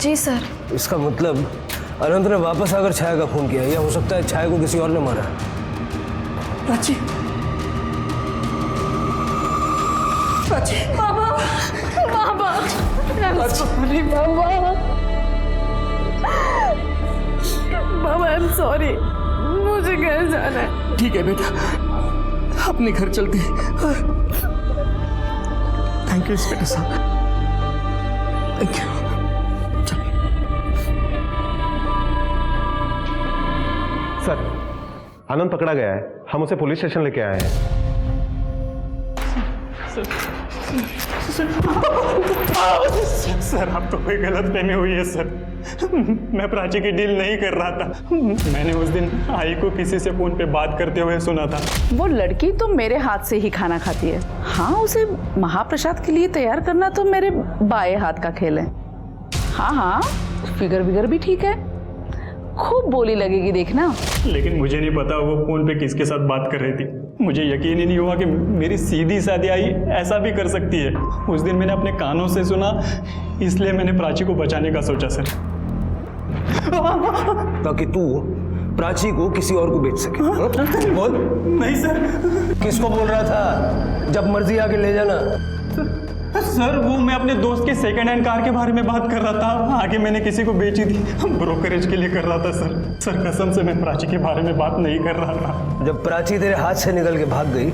जी सर। इसका मतलब अनंत ने वापस आकर छाया का खून किया, या हो सकता है छाया को किसी और ने मारा। प्राची, प्राची, बाबा, बाबा, सॉरी बाबा, बाबा आई एम सॉरी, मुझे घर जाना है। ठीक है बेटा, अपने घर चलते हैं। थैंक यू इंस्पेक्टर साहब, थैंक यू। सर, आनंद पकड़ा गया है, हम उसे पुलिस स्टेशन लेके आए हैं। सर, आप तो कोई गलतफहमी हुई है सर। मैं प्राची की डील नहीं कर रहा था। मैंने उस दिन आई को किसी से फोन पे बात करते हुए सुना था। वो लड़की तो मेरे हाथ से ही खाना खाती है। हाँ, उसे महाप्रसाद के लिए तैयार करना तो मेरे बाएं हाथ का खेल है। हाँ हाँ, फिगर विगर भी ठीक है, खूब बोली लगेगी देखना। लेकिन मुझे नहीं पता वो फोन पे किसके साथ बात कर रही थी। मुझे यकीन ही नहीं हुआ कि मेरी सीधी सादी आई ऐसा भी कर सकती है। उस दिन मैंने अपने कानों से सुना, इसलिए मैंने प्राची को बचाने का सोचा सर। ताकि तू प्राची को किसी और को बेच सके। हाँ? बोल। नहीं सर। किसको बोल रहा था? जब मर्जी आके ले जाना। सर वो मैं अपने दोस्त के सेकंड हैंड कार के बारे में बात कर रहा था, आगे मैंने किसी को बेची थी, ब्रोकरेज के लिए कर रहा था सर। सर कसम से मैं प्राची के बारे में बात नहीं कर रहा था। जब प्राची तेरे हाथ से निकल के भाग गई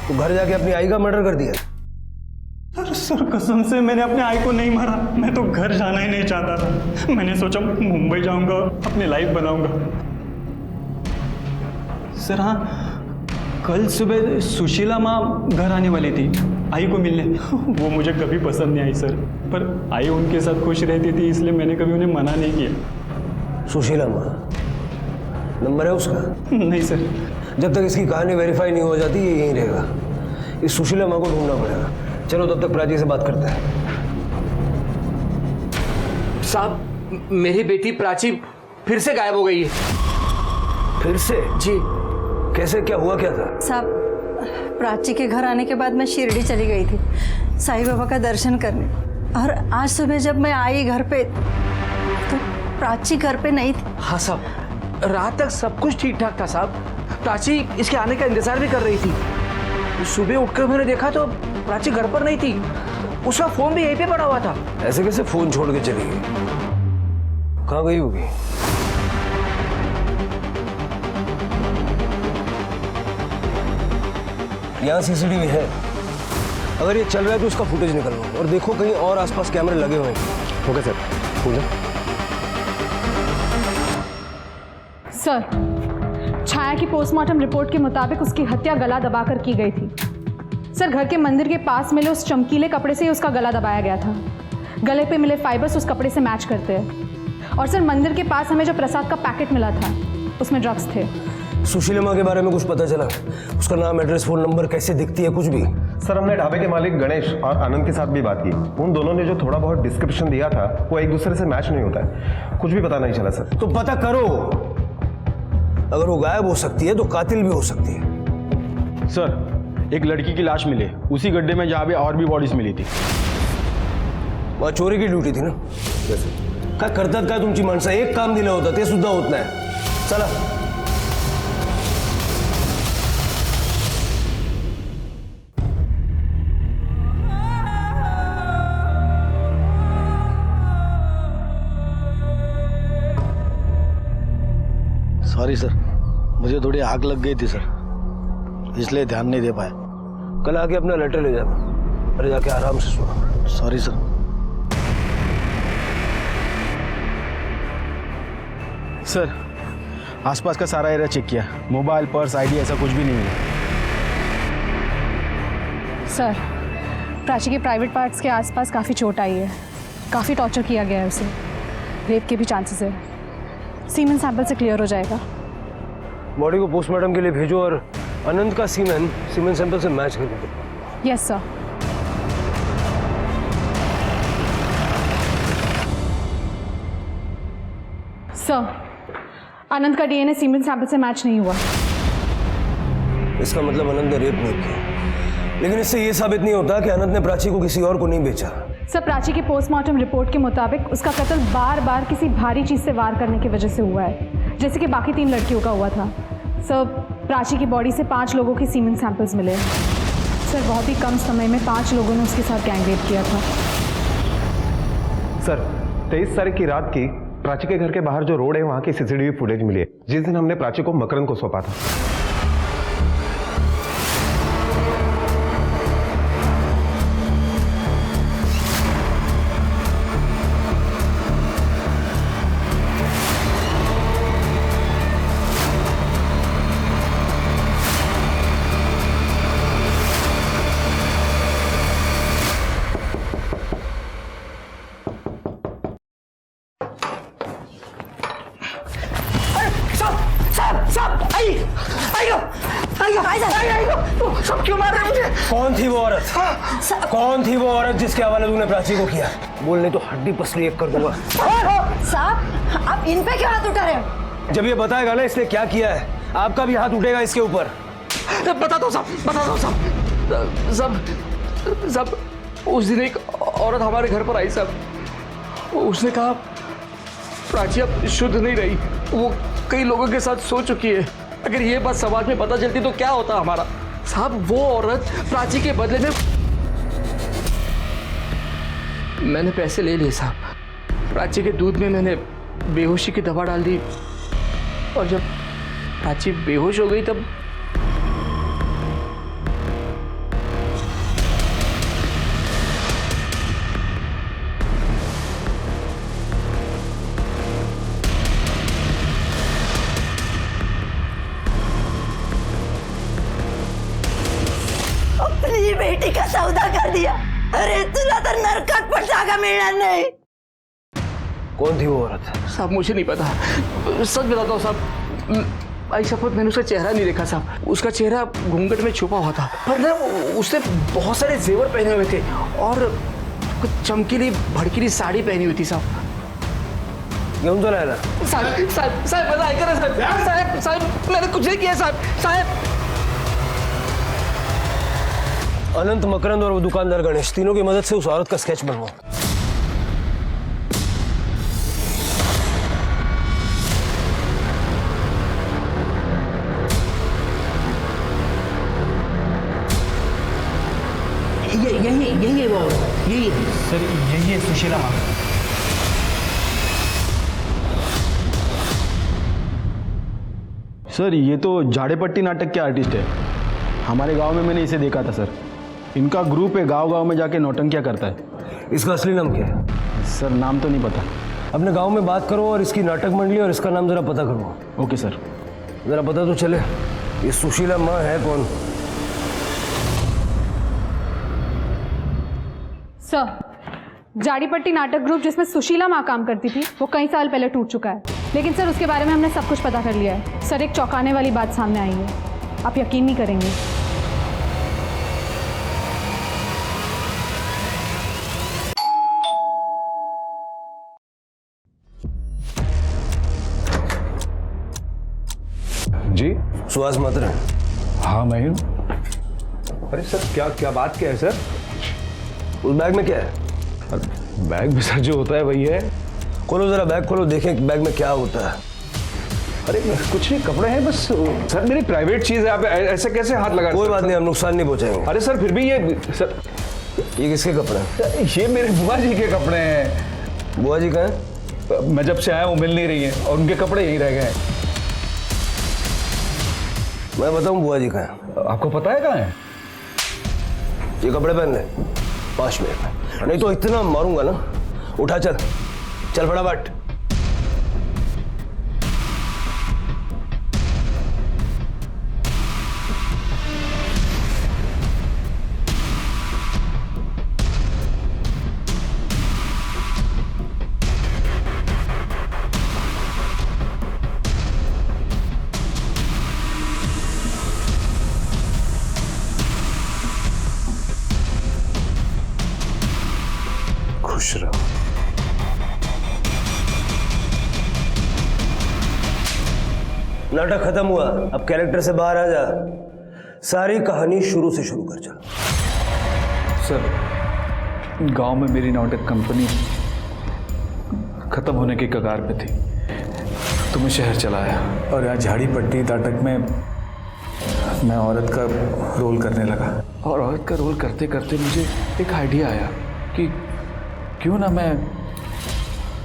तो घर जाके अपनी आई का मर्डर कर दिया। सर कसम से मैंने अपने आई को नहीं मारा, मैं तो घर जाना ही नहीं चाहता था। मैंने सोचा मुंबई जाऊंगा, अपनी लाइफ बनाऊंगा। सर हाँ, कल सुबह सुशीला माँ घर आने वाली थी आई को मिलने। वो मुझे कभी पसंद नहीं आई सर, पर आई उनके साथ खुश रहती थी इसलिए मैंने कभी उन्हें मना नहीं किया। सुशीला माँ नंबर है उसका? नहीं सर। जब तक इसकी कहानी वेरीफाई नहीं हो जाती ये यहीं रहेगा। इस सुशीला माँ को ढूंढना पड़ेगा। चलो तब तक प्राची से बात करते हैं। साहब मेरी बेटी प्राची फिर से गायब हो गई है। फिर से? जी। कैसे, क्या हुआ, क्या था? साहब प्राची के घर आने के बाद मैं शिरडी चली गई थी साईं बाबा का दर्शन करने, और आज सुबह जब मैं आई घर पे तो प्राची घर पे नहीं थी। हाँ साहब, रात तक सब कुछ ठीक ठाक था साहब। प्राची इसके आने का इंतजार भी कर रही थी। सुबह उठकर मैंने देखा तो प्राची घर पर नहीं थी, उसका फोन भी यहीं पे पड़ा हुआ था। ऐसे कैसे फोन छोड़ के चली गई? कहाँ गई होगी? यहाँ सीसीटीवी है, अगर ये चल रहा है तो उसका फुटेज निकलवाओ और देखो कहीं और आसपास कैमरे लगे हुए हैं। Okay sir. Pooja. Sir Chhaya की पोस्टमार्टम रिपोर्ट के मुताबिक उसकी हत्या गला दबाकर की गई थी। सर घर के मंदिर के पास मिले उस चमकीले कपड़े से ही उसका गला दबाया गया था। गले पे मिले फाइबर्स उस कपड़े से मैच करते हैं। और सर मंदिर के पास हमें जो प्रसाद का पैकेट मिला था उसमें ड्रग्स थे। सुशीला माँ के बारे में कुछ पता चला? उसका नाम, एड्रेस, फोन नंबर, कैसे दिखती है, कुछ भी? सर हमने ढाबे के मालिक गणेश और आनंद के साथ भी बात की। उन दोनों ने जो थोड़ा बहुत डिस्क्रिप्शन दिया था वो एक दूसरे से मैच नहीं होता है, कुछ भी पता नहीं चला सर। तो पता करो, अगर वो गायब हो सकती है तो कातिल भी हो सकती है। सर एक लड़की की लाश मिली उसी गड्ढे में जहाँ पे और भी बॉडीज मिली थी। वहाँ चोरी की ड्यूटी थी ना? काय करतात काय तुमची माणसं? एक काम दिलं होतं ते सुद्धा होत नाही। चला। सॉरी सर, मुझे थोड़ी आग लग गई थी सर, इसलिए ध्यान नहीं दे पाया। कल आके अपना लेटर ले जाना, अरे जाके आराम से सुनो। Sorry sir. सर आसपास का सारा एरिया चेक किया, मोबाइल, पर्स, आईडी ऐसा कुछ भी नहीं मिला। सर प्राची के प्राइवेट पार्ट्स के आसपास काफ़ी चोट आई है, काफ़ी टॉर्चर किया गया है उसे, रेप के भी चांसेस है। सीमेन सैंपल से क्लियर हो जाएगा। बॉडी को पोस्टमार्टम के लिए भेजो और अनंत का सीमेन सैंपल से मैच कर दो। Yes sir. सर अनंत का डीएनए सीमेन सैंपल से मैच नहीं हुआ। इसका मतलब अनंत ने रेप नहीं किया, लेकिन इससे ये साबित नहीं होता कि अनंत ने प्राची को किसी और को नहीं बेचा। सर प्राची की पोस्टमार्टम रिपोर्ट के मुताबिक उसका कत्ल बार बार किसी भारी चीज़ से वार करने की वजह से हुआ है, जैसे कि बाकी 3 लड़कियों का हुआ था। सर प्राची की बॉडी से 5 लोगों के सीमेन सैंपल्स मिले। सर बहुत ही कम समय में 5 लोगों ने उसके साथ गैंग रेप किया था। सर 23 तारीख की रात की प्राची के घर के बाहर जो रोड है वहाँ की सीसीटीवी फुटेज मिली है, जिस दिन हमने प्राची को मकरंद को सौंपा था। सब क्यों मार रहे हैं मुझे? कौन थी वो औरत? कौन थी वो औरत जिसके हवाले तूने प्राची को किया? बोलने तो हड्डी पसली एक कर दूंगा। साहब आप इन पे क्यों हाथ उठा रहे हो? जब ये बताएगा ना इसने क्या किया है, आपका भी हाथ उठेगा इसके ऊपर। बता दो सब। उस दिन एक औरत हमारे घर पर आई साहब, उसने कहा प्राची अब शुद्ध नहीं रही, वो कई लोगों के साथ सो चुकी है। अगर ये बात समाज में पता चलती तो क्या होता हमारा। साहब वो औरत प्राची के बदले में मैंने पैसे ले लिए साहब। प्राची के दूध में मैंने बेहोशी की दवा डाल दी और जब प्राची बेहोश हो गई तब अपनी बेटी का सौदा कर दिया। अरे तुला तर नरकात पण जागा मिळणार नाही। कौन थी वो औरत? साहब मुझे नहीं पता, सच बताता हूँ साहब। आई शपथ मैंने उसका चेहरा नहीं देखा साहब। उसका चेहरा घूंघट में छुपा हुआ था, पर ना उसने बहुत सारे जेवर पहने हुए थे और कुछ चमकीली भड़कीली साड़ी पहनी हुई थी साहब। घेऊन चला ना साहब साहब साहब मजा आएगा ना साहब। साहब साहब मैंने कुछ नहीं किया साहब। साहब अनंत, मकरंद और वो दुकानदार गणेश, तीनों की मदद से उस औरत का स्केच बनवाओ। यही है वो, यही है सर, यही है सुशीला माँ। सर ये तो झाड़ेपट्टी नाटक के आर्टिस्ट है। हमारे गांव में मैंने इसे देखा था सर। इनका ग्रुप है, गांव-गांव में जाके नौटंकियां करता है। इसका असली नाम क्या है? सर नाम तो नहीं पता। अपने गांव में बात करो और इसकी नाटक मंडली और इसका नाम जरा पता करो। Okay sir. जरा पता तो चले ये सुशीला माँ है कौन। सर, जाड़ीपट्टी नाटक ग्रुप जिसमें सुशीला माँ काम करती थी वो कई साल पहले टूट चुका है, लेकिन सर उसके बारे में हमने सब कुछ पता कर लिया है। सर एक चौंकाने वाली बात सामने आई है, आप यकीन नहीं करेंगे। जी सुहास मात्र है। हाँ मैं हूँ। अरे सर क्या क्या बात क्या है सर? उस बैग में क्या है? बैग में सर जो होता है वही है। खोलो जरा बैग खोलो, देखें बैग में क्या होता है। अरे कुछ नहीं, कपड़े हैं बस। सर मेरी प्राइवेट चीज है, आप ऐसे कैसे हाथ लगा? कोई बात नहीं, हम नुकसान नहीं पहुंचाएंगे। अरे सर फिर भी ये सर, ये किसके कपड़े हैं? ये मेरे बुआ जी के कपड़े हैं। बुआ जी कहाँ हैं? मैं जब से आया वो मिल नहीं रही हैं और उनके कपड़े यहीं रह गए हैं। मैं बताऊं बुआ जी कहाँ हैं? आपको पता है कहाँ है? ये कपड़े पहन ले 5 मिनट में, नहीं तो इतना मारूंगा ना। उठा चल चल फटाफट। खुश रहो। नाटक खत्म हुआ, अब कैरेक्टर से बाहर आ जा। सारी कहानी शुरू से शुरू कर चल। सर गांव में मेरी नाटक कंपनी खत्म होने के कगार पे थी, तो मैं शहर चला आया और यहाँ झाड़ीपट्टी नाटक में मैं औरत का रोल करने लगा। और औरत का रोल करते करते मुझे एक आइडिया आया कि क्यों ना मैं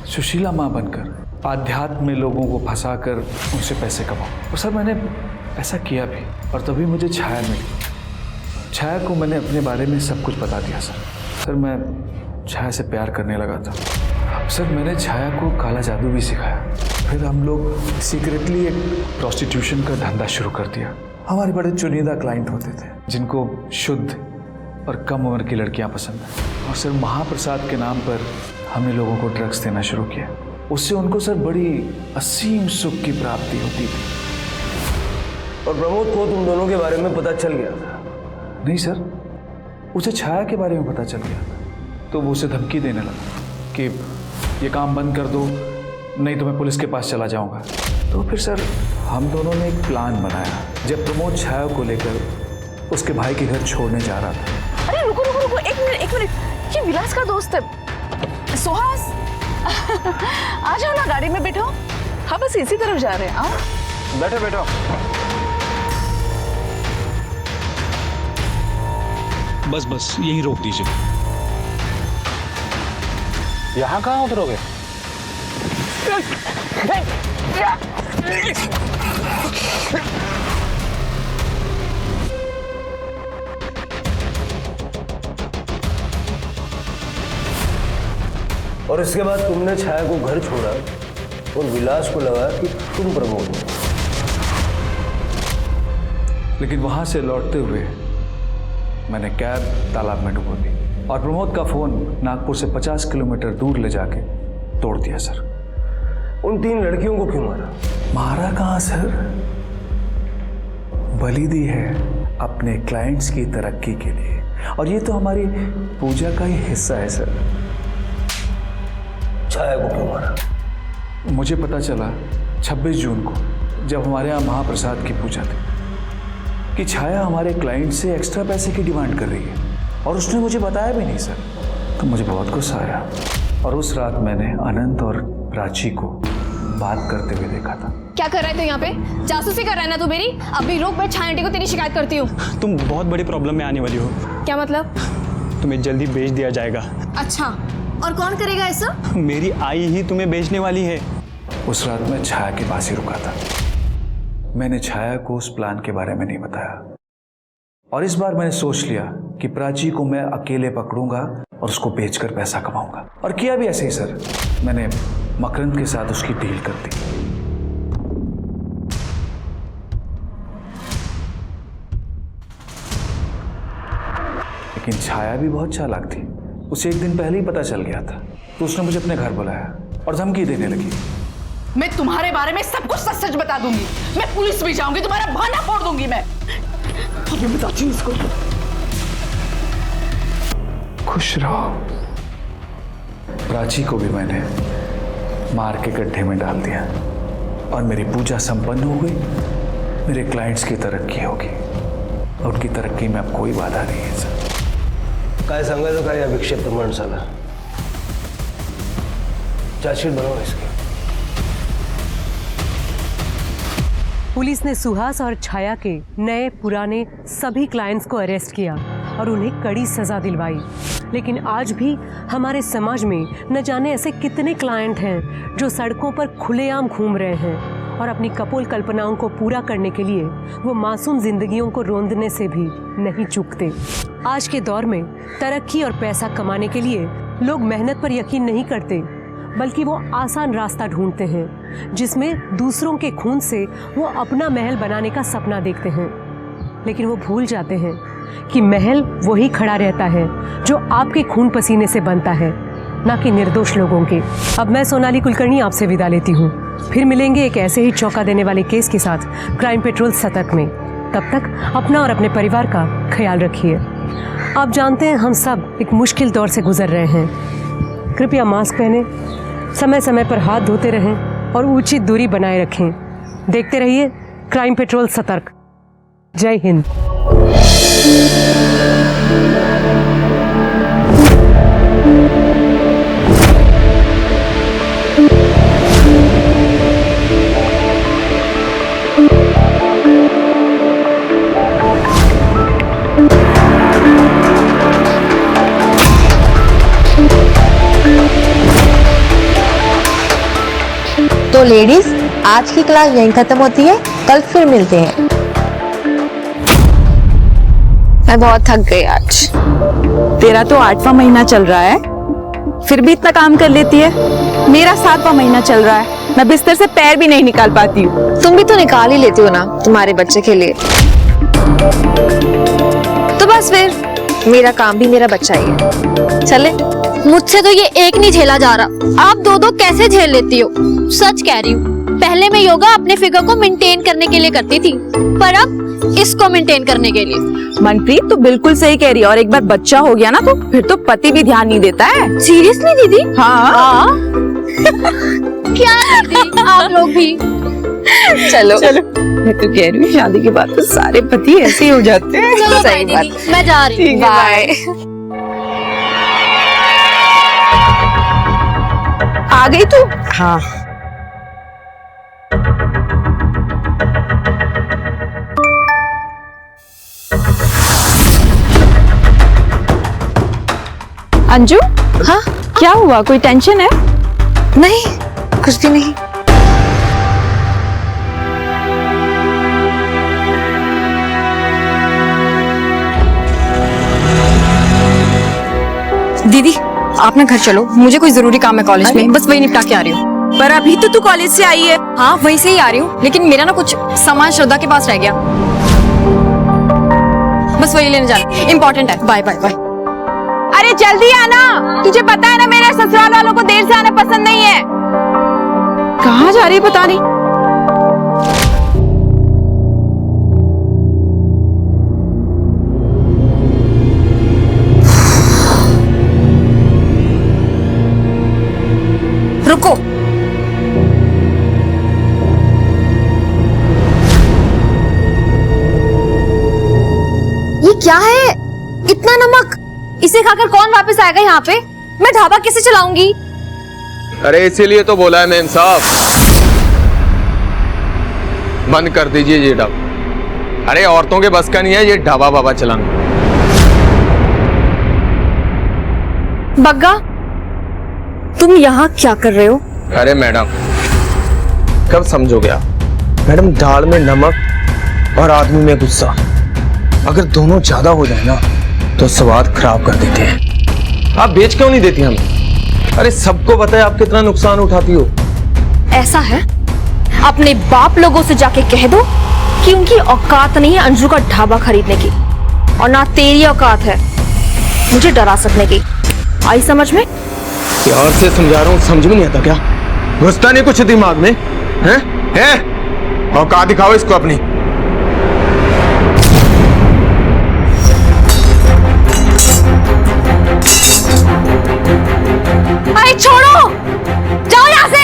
सुशीला माँ बनकर आध्यात्म में लोगों को फंसाकर उनसे पैसे कमाऊं। और सर मैंने ऐसा किया भी, और तभी मुझे छाया मिली। छाया को मैंने अपने बारे में सब कुछ बता दिया सर मैं छाया से प्यार करने लगा था। सर मैंने छाया को काला जादू भी सिखाया। फिर हम लोग सीक्रेटली एक प्रोस्टिट्यूशन का धंधा शुरू कर दिया। हमारे बड़े चुनिंदा क्लाइंट होते थे जिनको शुद्ध और कम उम्र की लड़कियां पसंद है। और सर महाप्रसाद के नाम पर हमने लोगों को ड्रग्स देना शुरू किया। उससे उनको सर बड़ी असीम सुख की प्राप्ति होती थी। और प्रमोद को तुम दोनों के बारे में पता चल गया था? नहीं सर, उसे छाया के बारे में पता चल गया था, तो वो उसे धमकी देने लगा कि ये काम बंद कर दो, नहीं तो मैं पुलिस के पास चला जाऊंगा। तो फिर सर हम दोनों ने एक प्लान बनाया। जब प्रमोद छाया को लेकर उसके भाई के घर छोड़ने जा रहा था। अरे रुको रुको रुको, एक मिनट, ये विलास का दोस्त है सुहास। आ जाओ ना, गाड़ी में बैठो, हाँ बस इसी तरफ जा रहे हैं। आओ बैठो बैठो। बस बस यही रोक दीजिए। यहाँ कहाँ उतरोगे? और इसके बाद तुमने छाया को घर छोड़ा और विलास को लगा कि तुम प्रमोद हो। लेकिन वहां से लौटते हुए मैंने कैब तालाब में डुबो दी और प्रमोद का फोन नागपुर से 50 किलोमीटर दूर ले जाके तोड़ दिया सर। उन 3 लड़कियों को क्यों मारा? मारा कहाँ सर, बलि दी है अपने क्लाइंट्स की तरक्की के लिए, और ये तो हमारी पूजा का ही हिस्सा है सर। छाया को क्यों मारा? मुझे पता चला 26 जून को जब हमारे यहाँ महाप्रसाद की पूजा थी कि छाया हमारे क्लाइंट से एक्स्ट्रा पैसे की डिमांड कर रही है, और उसने मुझे बताया भी नहीं सर। तो मुझे बहुत गुस्सा आया और उस रात मैंने अनंत और प्राची को बात करते हुए देखा था। क्या कर रहे थे यहाँ पे? जासूसी कर रहा है ना तू मेरी? अभी रुक, मैं छाया आंटी को तेरी शिकायत करती हूँ। तुम बहुत बड़ी प्रॉब्लम में आने वाली हो। क्या मतलब? तुम्हें जल्दी बेच दिया जाएगा। अच्छा, और कौन करेगा ऐसा? मेरी आई ही तुम्हें बेचने वाली है। उस रात मैं छाया के पास ही रुका था। मैंने छाया को उस प्लान के बारे में नहीं बताया, और इस बार मैंने सोच लिया कि प्राची को मैं अकेले पकड़ूंगा और उसको बेचकर पैसा कमाऊंगा, और किया भी ऐसे ही सर। मैंने मकरंद के साथ उसकी डील कर दी। लेकिन छाया भी बहुत चालाक थी। उसे एक दिन पहले ही पता चल गया था, तो उसने मुझे अपने घर बुलाया और धमकी देने लगी। मैं तुम्हारे बारे में सब कुछ सच सच बता दूंगी। मैं पुलिस भी जाऊंगी, तुम्हारा बहाना फोड़ दूंगी मैं। अभी बताती हूँ इसको। खुश रहो। प्राची को भी मैंने मार के गड्ढे में डाल दिया, और मेरी पूजा संपन्न हो गई। मेरे क्लाइंट्स की तरक्की होगी, और उनकी तरक्की में अब कोई बाधा नहीं है सर। काय सांगायचं काय या विक्षिप्त माणसाला? चार्जशीट बनाओ इसकी। पुलिस ने सुहास और छाया के नए पुराने सभी क्लाइंट्स को अरेस्ट किया और उन्हें कड़ी सजा दिलवाई। लेकिन आज भी हमारे समाज में न जाने ऐसे कितने क्लाइंट हैं जो सड़कों पर खुलेआम घूम रहे हैं, और अपनी कपोल कल्पनाओं को पूरा करने के लिए वो मासूम जिंदगियों को रोंदने से भी नहीं चूकते। आज के दौर में तरक्की और पैसा कमाने के लिए लोग मेहनत पर यकीन नहीं करते, बल्कि वो आसान रास्ता ढूंढते हैं जिसमें दूसरों के खून से वो अपना महल बनाने का सपना देखते हैं। लेकिन वो भूल जाते हैं कि महल वही खड़ा रहता है जो आपके खून पसीने से बनता है, ना कि निर्दोष लोगों के। अब मैं सोनाली कुलकर्णी आपसे विदा लेती हूँ। फिर मिलेंगे एक ऐसे ही चौंका देने वाले केस के साथ क्राइम पेट्रोल सतर्क में। तब तक अपना और अपने परिवार का ख्याल रखिए। आप जानते हैं हम सब एक मुश्किल दौर से गुजर रहे हैं। कृपया मास्क पहने, समय समय पर हाथ धोते रहें और उचित दूरी बनाए रखें। देखते रहिए क्राइम पेट्रोल सतर्क। जय हिंद। तो लेडीज, आज की क्लास यहीं खत्म होती है। कल फिर मिलते हैं। मैं बहुत थक गई आज। तेरा तो 8वां महीना चल रहा है, फिर भी इतना काम कर लेती है। मेरा 7वां महीना चल रहा है, मैं बिस्तर से पैर भी नहीं निकाल पाती हूँ। तुम भी तो निकाल ही लेती हो ना तुम्हारे बच्चे के लिए। तो बस फिर मेरा काम भी मेरा बच्चा ही है। चले। मुझसे तो ये एक नहीं झेला जा रहा, आप दो कैसे झेल लेती हो? सच कह रही हूँ, पहले मैं योगा अपने फिगर को मेंटेन करने के लिए करती थी, पर अब इसको मेंटेन करने के लिए। मनप्रीत तो बिल्कुल सही कह रही है, और एक बार बच्चा हो गया ना तो फिर तो पति भी ध्यान नहीं देता है। सीरियसली दीदी? हाँ। क्या दीदी, आप लोग भी? चलो मैं तो कह रही हूँ, शादी के बाद तो सारे पति ऐसे ही हो जाते हैं। चलो सही बाय बात। दीदी, मैं जा रही हूँ। बाय। आ गई तू? हाँ। अंजू, हाँ क्या हुआ? कोई टेंशन है? नहीं, कुछ भी नहीं। दीदी आप ना घर चलो, मुझे कोई जरूरी काम है कॉलेज में, बस वही निपटा के आ रही हूँ। पर अभी तो तू कॉलेज से आई है। हाँ वहीं से ही आ रही हूँ, लेकिन मेरा ना कुछ सामान श्रद्धा के पास रह गया, बस वही लेने जाना, इम्पोर्टेंट है। Bye bye bye. अरे जल्दी आना, तुझे पता है ना मेरे ससुराल वालों को देर से आना पसंद नहीं है। कहाँ जा रही है पता नहीं। रुको, ये क्या है? इतना नमक, इसे खाकर कौन वापस आएगा यहाँ पे? मैं ढाबा कैसे चलाऊंगी? अरे इसीलिए तो बोला है मेम साहब, बंद कर दीजिए ये ढाबा। अरे औरतों के बस का नहीं है ये ढाबा बाबा चलाना। बग्गा तुम यहाँ क्या कर रहे हो? अरे मैडम कब समझोगे आप? मैडम दाल में नमक और आदमी में गुस्सा, अगर दोनों ज्यादा हो जाए ना तो स्वाद खराब कर देते हैं। आप बेच क्यों नहीं देती हमें? अरे सबको पता है आप कितना नुकसान उठाती हो। ऐसा है, अपने बाप लोगों से जाके कह दो कि उनकी औकात नहीं है अंजू का ढाबा खरीदने की, और ना तेरी औकात है मुझे डरा सकने की। आई समझ में? प्यार से समझा रहा हूँ, समझ में नहीं आता क्या? घुसता नहीं कुछ दिमाग में? हैं? औकात दिखाओ इसको अपनी। अरे छोड़ो, जाओ यहाँ से।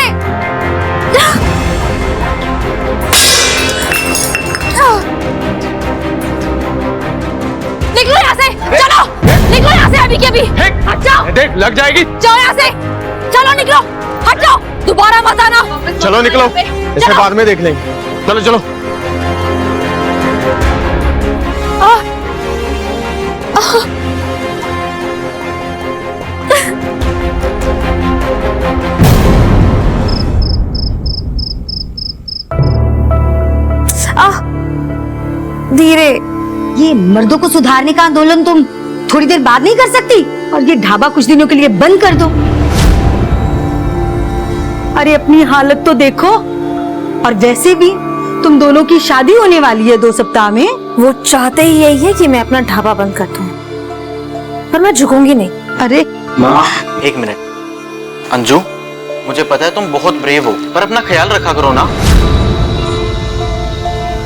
निकलो यहाँ से, चलो निकलो यहाँ से अभी के अभी। हट जाओ, देख लग जाएगी। जाओ यहाँ से, चलो निकलो, हट जाओ, दोबारा मत आना। चलो निकलो, इसे बाद में देख लेंगे। चलो चलो। धीरे। ये मर्दों को सुधारने का आंदोलन तुम थोड़ी देर बाद नहीं कर सकती? और ये ढाबा कुछ दिनों के लिए बंद कर दो। अरे अपनी हालत तो देखो, और वैसे भी तुम दोनों की शादी होने वाली है 2 सप्ताह में। वो चाहते ही यही है कि मैं अपना ढाबा बंद कर दूं, पर मैं झुकूंगी नहीं। अरे माँ एक मिनट। अंजू मुझे पता है तुम बहुत ब्रेव हो, पर अपना ख्याल रखा करो ना।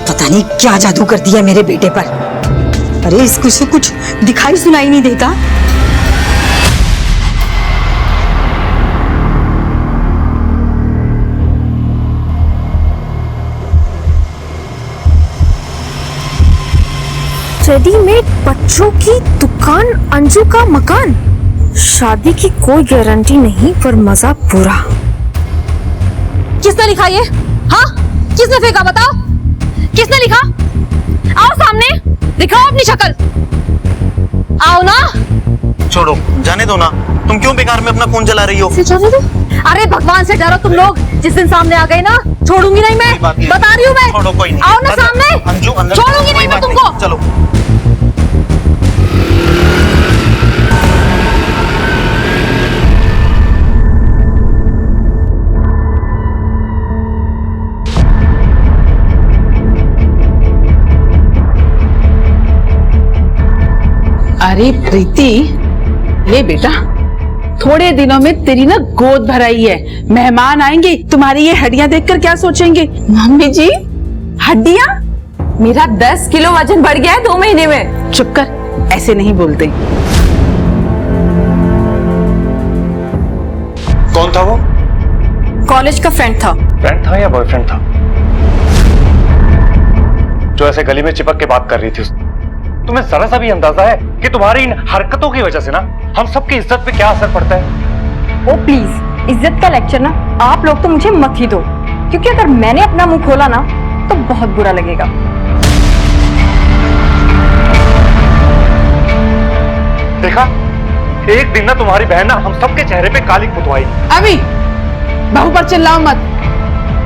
पता नहीं क्या जादू कर दिया मेरे बेटे पर। अरे इसको से कुछ दिखाई सुनाई नहीं देता। रेडीमेड बच्चों की दुकान, अंजू का मकान। शादी की कोई गारंटी नहीं, पर मजा पूरा। किसने लिखा ये? हाँ, किसने फेंका बताओ? किसने लिखा? आओ सामने, दिखाओ अपनी शक्ल। आओ ना। छोड़ो, जाने दो ना। तुम क्यों बेकार में अपना फोन चला रही हो? जाने दो। अरे भगवान से डरो तुम लोग, जिस दिन सामने आ गए ना छोड़ूंगी नहीं मैं, बता रही हूँ मैं। छोड़ो, कोई नहीं। आओ ना सामने, अंजू अंदर छोड़ूंगी नहीं मैं तुमको। चलो। अरे प्रीति, ले बेटा, थोड़े दिनों में तेरी ना गोद भराई है, मेहमान आएंगे, तुम्हारी ये हड्डियां देखकर क्या सोचेंगे? मम्मी जी हड्डियां? मेरा 10 किलो वजन बढ़ गया है 2 महीने में। चुप कर, ऐसे नहीं बोलते। कौन था वो? कॉलेज का फ्रेंड था। फ्रेंड था या बॉयफ्रेंड था? जो ऐसे गली में चिपक के बात कर रही थी। तुम्हें जरा सा भी अंदाजा है कि तुम्हारी इन हरकतों की वजह से ना हम सबकी इज्जत पे क्या असर पड़ता है? ओ प्लीज, इज्जत का लेक्चर ना आप लोग तो मुझे मत ही दो, क्योंकि अगर मैंने अपना मुंह खोला ना तो बहुत बुरा लगेगा। देखा, एक दिन ना तुम्हारी बहन ना हम सबके चेहरे पे काली पुतवाई। अभी बहू पर चिल्लाओ मत,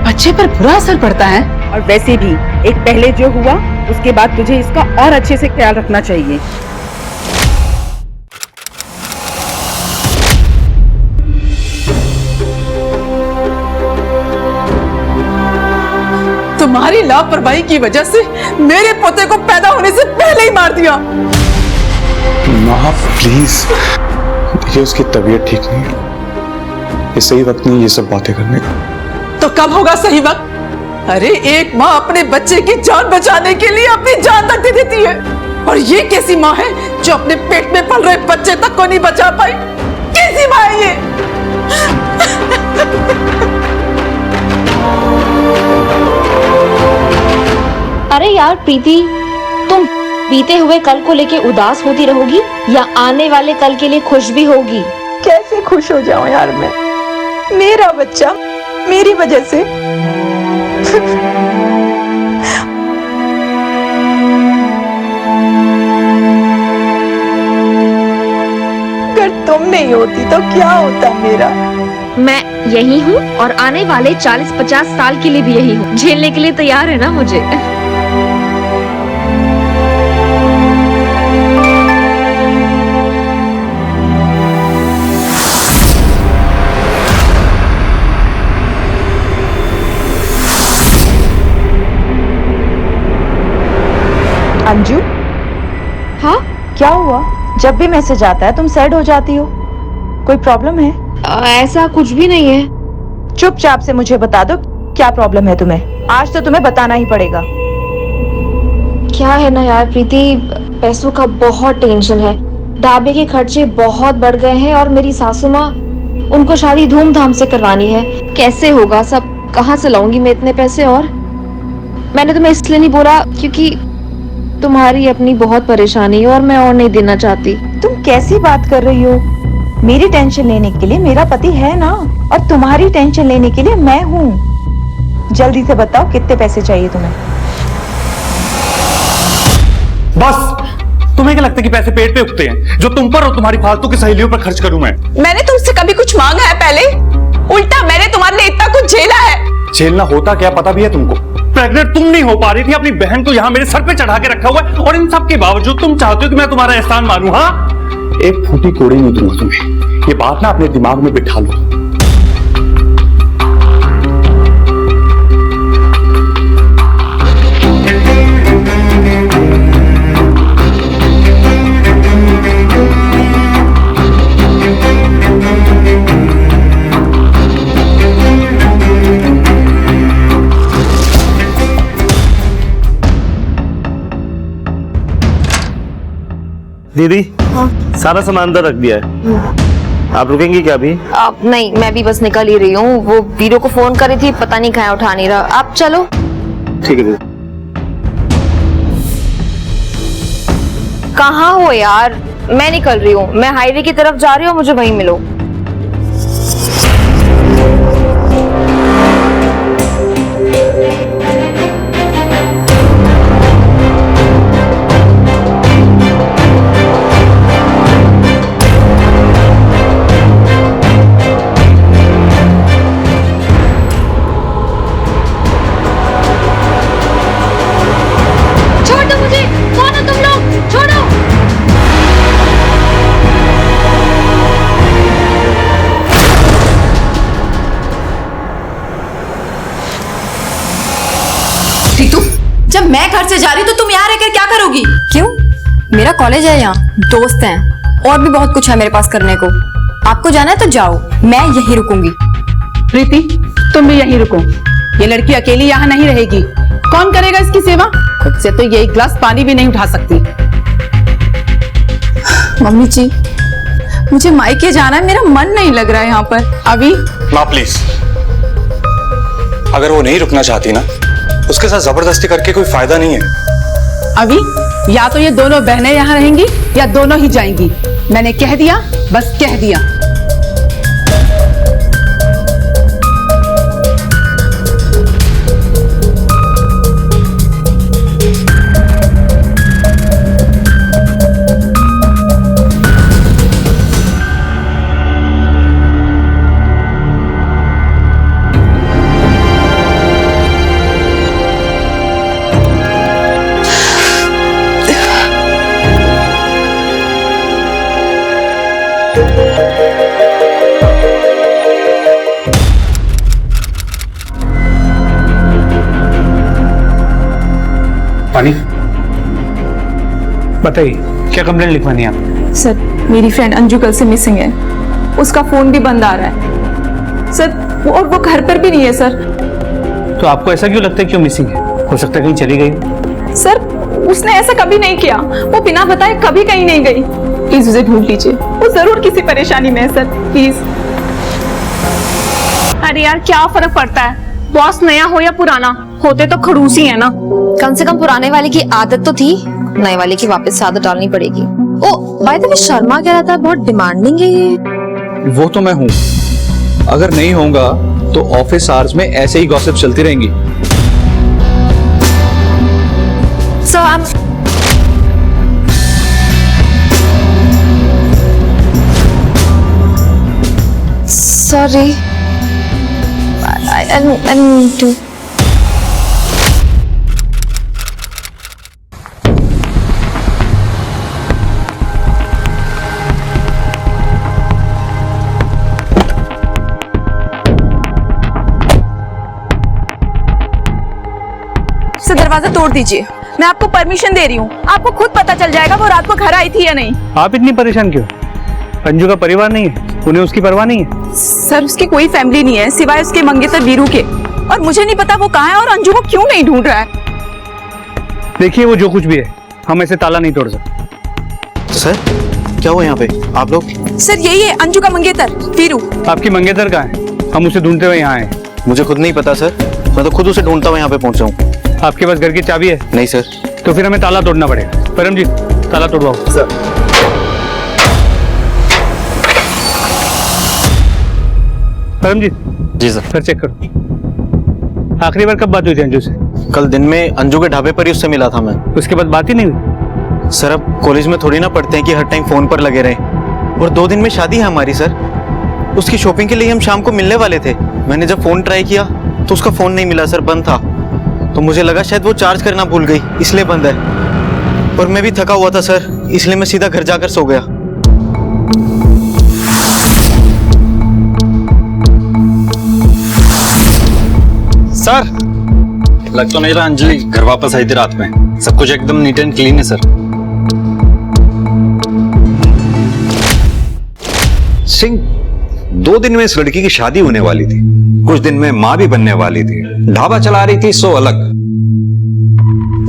बच्चे पर बुरा असर पड़ता है। और वैसे भी एक पहले जो हुआ उसके बाद तुझे इसका और अच्छे से ख्याल रखना चाहिए। तुम्हारी लापरवाही की वजह से मेरे पोते को पैदा होने से पहले ही मार दिया। माँ प्लीज, देखिए उसकी तबीयत ठीक नहीं है, ये सही वक्त नहीं ये सब बातें करने का। तो कब होगा सही वक्त? अरे एक माँ अपने बच्चे की जान बचाने के लिए अपनी जान तक दे देती है, और ये कैसी माँ है जो अपने पेट में पल रहे बच्चे तक को नहीं बचा पाई? कैसी माँ है ये? अरे यार प्रीति, तुम बीते हुए कल को लेके उदास होती रहोगी या आने वाले कल के लिए खुश भी होगी? कैसे खुश हो जाऊं यार मैं? मेरा बच्चा मेरी वजह से अगर तुम नहीं होती तो क्या होता मेरा? मैं यही हूँ और आने वाले 40-50 साल के लिए भी यही हूँ। झेलने के लिए तैयार है ना मुझे? अंजू, हाँ क्या हुआ? जब भी मैसेज आता है तुम सैड हो जाती हो, कोई प्रॉब्लम है? ऐसा कुछ भी नहीं है। चुपचाप से मुझे बता दो क्या प्रॉब्लम है तुम्हें। आज तो तुम्हें बताना ही पड़ेगा। क्या है ना यार प्रीति, पैसों का बहुत टेंशन है। ढाबे के खर्चे बहुत बढ़ गए हैं और मेरी सासू माँ, उनको शादी धूमधाम से करवानी है। कैसे होगा सब? कहाँ से लाऊंगी मैं इतने पैसे? और मैंने तुम्हें इसलिए नहीं बोला क्योंकि तुम्हारी अपनी बहुत परेशानी है और मैं और नहीं देना चाहती। तुम कैसी बात कर रही हो? मेरी टेंशन लेने के लिए मेरा पति है ना, और तुम्हारी टेंशन लेने के लिए मैं हूँ। जल्दी से बताओ कितने पैसे चाहिए तुम्हें? बस तुम्हें क्या लगता है कि पैसे पेट पे उगते हैं जो तुम पर और तुम्हारी फालतू की सहेलियों पर खर्च करूं मैं? मैंने तुमसे कभी कुछ मांगा है पहले? उल्टा मैंने तुम्हारे लिए इतना कुछ झेला है। झेलना होता क्या पता भी है तुमको? प्रेग्नेंट तुम नहीं हो पा रही थी, अपनी बहन को यहाँ मेरे सर पे चढ़ा के रखा हुआ है, और इन सब के बावजूद तुम चाहते हो कि मैं तुम्हारा एहसान मानूं? हाँ, एक फूटी कोड़ी नहीं दूंगा तुम्हें। ये बात ना अपने दिमाग में बिठा लो। दीदी, सारा सामान अंदर रख दिया है, आप रुकेंगी क्या अभी? नहीं, मैं भी बस निकल ही रही हूँ। वो वीरो को फोन करी थी, पता नहीं कहाँ उठा नहीं रहा। आप चलो। ठीक है दीदी। कहाँ हो यार? मैं निकल रही हूँ, मैं हाईवे की तरफ जा रही हूँ, मुझे वहीं मिलो। जब मैं घर से जा रही तो तुम यहाँ रहकर क्या करोगी? क्यों? मेरा कॉलेज है, यहाँ दोस्त हैं और भी बहुत कुछ है मेरे पास करने को। आपको जाना है तो जाओ, मैं यहीं रुकूंगी। प्रीति, तुम भी यहीं रुको। ये लड़की अकेली यहाँ नहीं रहेगी। कौन करेगा इसकी सेवा? खुद से तो ये एक गिलास पानी भी नहीं उठा सकती। मम्मी जी, मुझे मायके जाना है, मेरा मन नहीं लग रहा है यहाँ पर। अभी माँ प्लीज, अगर वो नहीं रुकना चाहती ना, उसके साथ जबरदस्ती करके कोई फायदा नहीं है। अभी या तो ये दोनों बहनें यहाँ रहेंगी या दोनों ही जाएंगी। मैंने कह दिया, बस कह दिया। बताइए, क्या कंप्लेंट लिखवानी है आप? सर, मेरी फ्रेंड अंजू कल से मिसिंग है। उसका फोन भी बंद आ रहा है सर, और वो घर पर भी नहीं है सर। तो आपको ऐसा क्यों लगता है क्यों मिसिंग है? हो सकता है कहीं चली गई। सर, उसने ऐसा कभी नहीं किया। वो बिना बताए कभी कहीं नहीं गई। प्लीज उसे ढूंढ लीजिए, वो जरूर किसी परेशानी में है सर, प्लीज। अरे यार, क्या फर्क पड़ता है, बॉस नया हो या पुराना, होते तो खड़ूस ही है ना। कम से कम पुराने वाले की आदत तो थी, नए वाले की वापस से आदत डालनी पड़ेगी। ओ बाय द वे, शर्मा कह रहा था बहुत डिमांडिंग है ये। वो तो मैं हूँ, अगर नहीं होगा तो ऑफिस आवर्स में ऐसे ही गॉसिप चलती रहेंगी। So I'm sorry. I'm too. से दरवाजा तोड़ दीजिए, मैं आपको परमिशन दे रही हूँ। आपको खुद पता चल जाएगा वो रात को घर आई थी या नहीं। आप इतनी परेशान क्यों? अंजू का परिवार नहीं है, उन्हें उसकी परवाह नहीं है। सर, उसकी कोई फैमिली नहीं है सिवाय उसके मंगेतर वीरू के, और मुझे नहीं पता वो कहाँ है और अंजू को क्यों नहीं ढूंढ रहा है। देखिए, वो जो कुछ भी है, हम ऐसे ताला नहीं तोड़ सकते। सर, क्या हुआ यहाँ पे? आप लोग? सर, यही है अंजू का मंगेतर वीरू। आपकी मंगेतर कहाँ है? हम उसे ढूंढते हुए यहाँ आए। मुझे खुद नहीं पता सर, मैं तो खुद उसे ढूंढता हुआ यहाँ पे पहुंचा हूँ। आपके पास घर की चाबी है? नहीं सर। तो फिर हमें ताला तोड़ना पड़ेगा। परमजीत, ताला तोड़वाओ। सर। परमजीत। जी सर। फिर चेक करो, आखिरी बार कब बात हुई थी अंजू से? कल दिन में अंजू के ढाबे पर ही उससे मिला था मैं। उसके बाद बात ही नहीं हुई? सर, अब कॉलेज में थोड़ी ना पढ़ते हैं कि हर टाइम फोन पर लगे रहें, और 2 दिन में शादी है हमारी सर। उसकी शॉपिंग के लिए हम शाम को मिलने वाले थे। मैंने जब फोन ट्राई किया तो उसका फोन नहीं मिला सर, बंद था। तो मुझे लगा शायद वो चार्ज करना भूल गई, इसलिए बंद है। और मैं भी थका हुआ था सर, इसलिए मैं सीधा घर जाकर सो गया। सर, लग तो नहीं रहा अंजलि घर वापस आई थी रात में। सब कुछ एकदम नीट एंड क्लीन है सर। सिंह, 2 दिन में इस लड़की की शादी होने वाली थी, कुछ दिन में मां भी बनने वाली थी, ढाबा चला रही थी, सो अलग।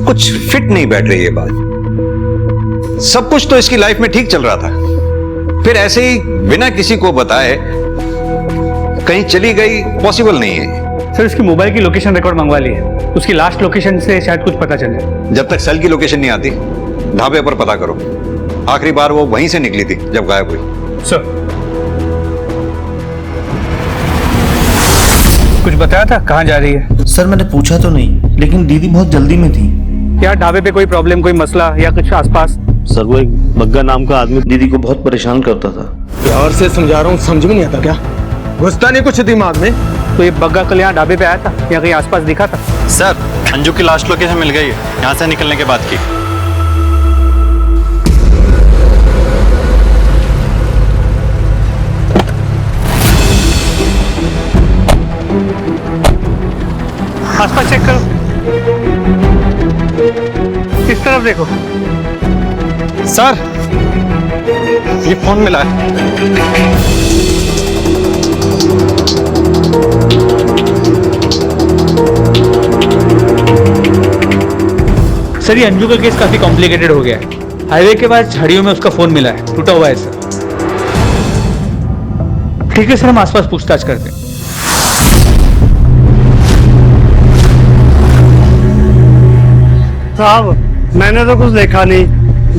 कुछ फिट नहीं बैठ रही ये बात। सब कुछ तो इसकी लाइफ में ठीक चल रहा था, फिर ऐसे ही बिना किसी को बताए कहीं चली गई, पॉसिबल नहीं है। सर, इसकी मोबाइल की लोकेशन रिकॉर्ड मंगवा ली है, उसकी लास्ट लोकेशन से शायद कुछ पता चले। जब तक सेल की लोकेशन नहीं आती, ढाबे पर पता करो। आखिरी बार वो वहीं से निकली थी जब गायब हुई। सर, कुछ बताया था कहाँ जा रही है? सर, मैंने पूछा तो नहीं, लेकिन दीदी बहुत जल्दी में थी। क्या ढाबे पे कोई प्रॉब्लम, कोई मसला या कुछ आसपास? सर, वो एक बग्गा नाम का आदमी दीदी को बहुत परेशान करता था। प्यार से समझा रहा हूँ, समझ में नहीं आता क्या? घुसता नहीं कुछ दिमाग में। तो ये बग्गा कल यहाँ ढाबे पे आया था या कहीं आसपास दिखा था? सर, अंजू की लास्ट लोकेशन मिल गई है, यहाँ से निकलने के बाद की। आसपास चेक करो, इस तरफ देखो। सर, ये फोन मिला है। सर, ये अंजू का केस काफी कॉम्प्लिकेटेड हो गया है। हाईवे के बाद झाड़ियों में उसका फोन मिला है, टूटा हुआ है सर। ठीक है सर, हम आसपास पूछताछ करते हैं। साहब, मैंने तो कुछ देखा नहीं,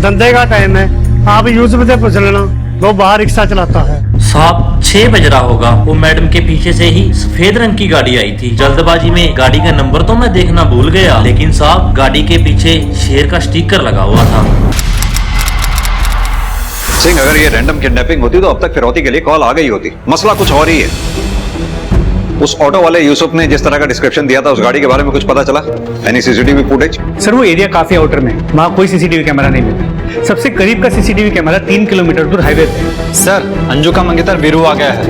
धंधे का टाइम है, आप यूसुफ से पूछ लेना, वो बाहर रिक्शा चलाता है। साहब, 6 बज रहा होगा, वो मैडम के पीछे से ही सफेद रंग की गाड़ी आई थी। जल्दबाजी में गाड़ी का नंबर तो मैं देखना भूल गया, लेकिन साहब गाड़ी के पीछे शेर का स्टिकर लगा हुआ था। सिंह, अगर ये रैंडम किडनैपिंग होती तो अब तक फिरौती के लिए कॉल आ गई होती। मसला कुछ और ही है। उस ऑटो वाले यूसुफ ने जिस तरह का डिस्क्रिप्शन दिया था, उस गाड़ी के बारे में कुछ पता चला? Any CCTV footage? सर, वो एरिया काफी आउटर में, वहाँ कोई सीसीटीवी कैमरा नहीं मिला। सबसे करीब का सीसीटीवी कैमरा 3 किलोमीटर दूर हाईवे पे। सर, अंजू का मंगेतर वीरू आ गया है।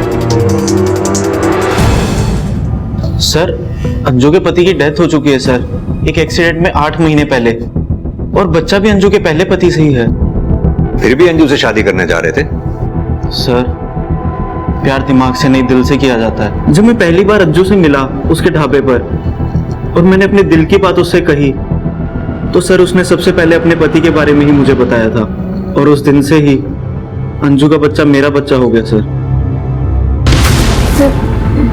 सर, अंजू के पति की डेथ हो चुकी है सर, एक एक्सीडेंट में 8 महीने पहले। और बच्चा भी अंजू के पहले पति से ही है। फिर भी अंजू से शादी करने जा रहे थे? सर, प्यार दिमाग से नहीं दिल से किया जाता है। जब मैं पहली बार अंजू से मिला उसके ढाबे पर और मैंने अपने दिल की बात उससे कही तो सर उसने सबसे पहले अपने पति के बारे में ही मुझे बताया था और उस दिन से ही अंजू का बच्चा मेरा बच्चा हो गया। सर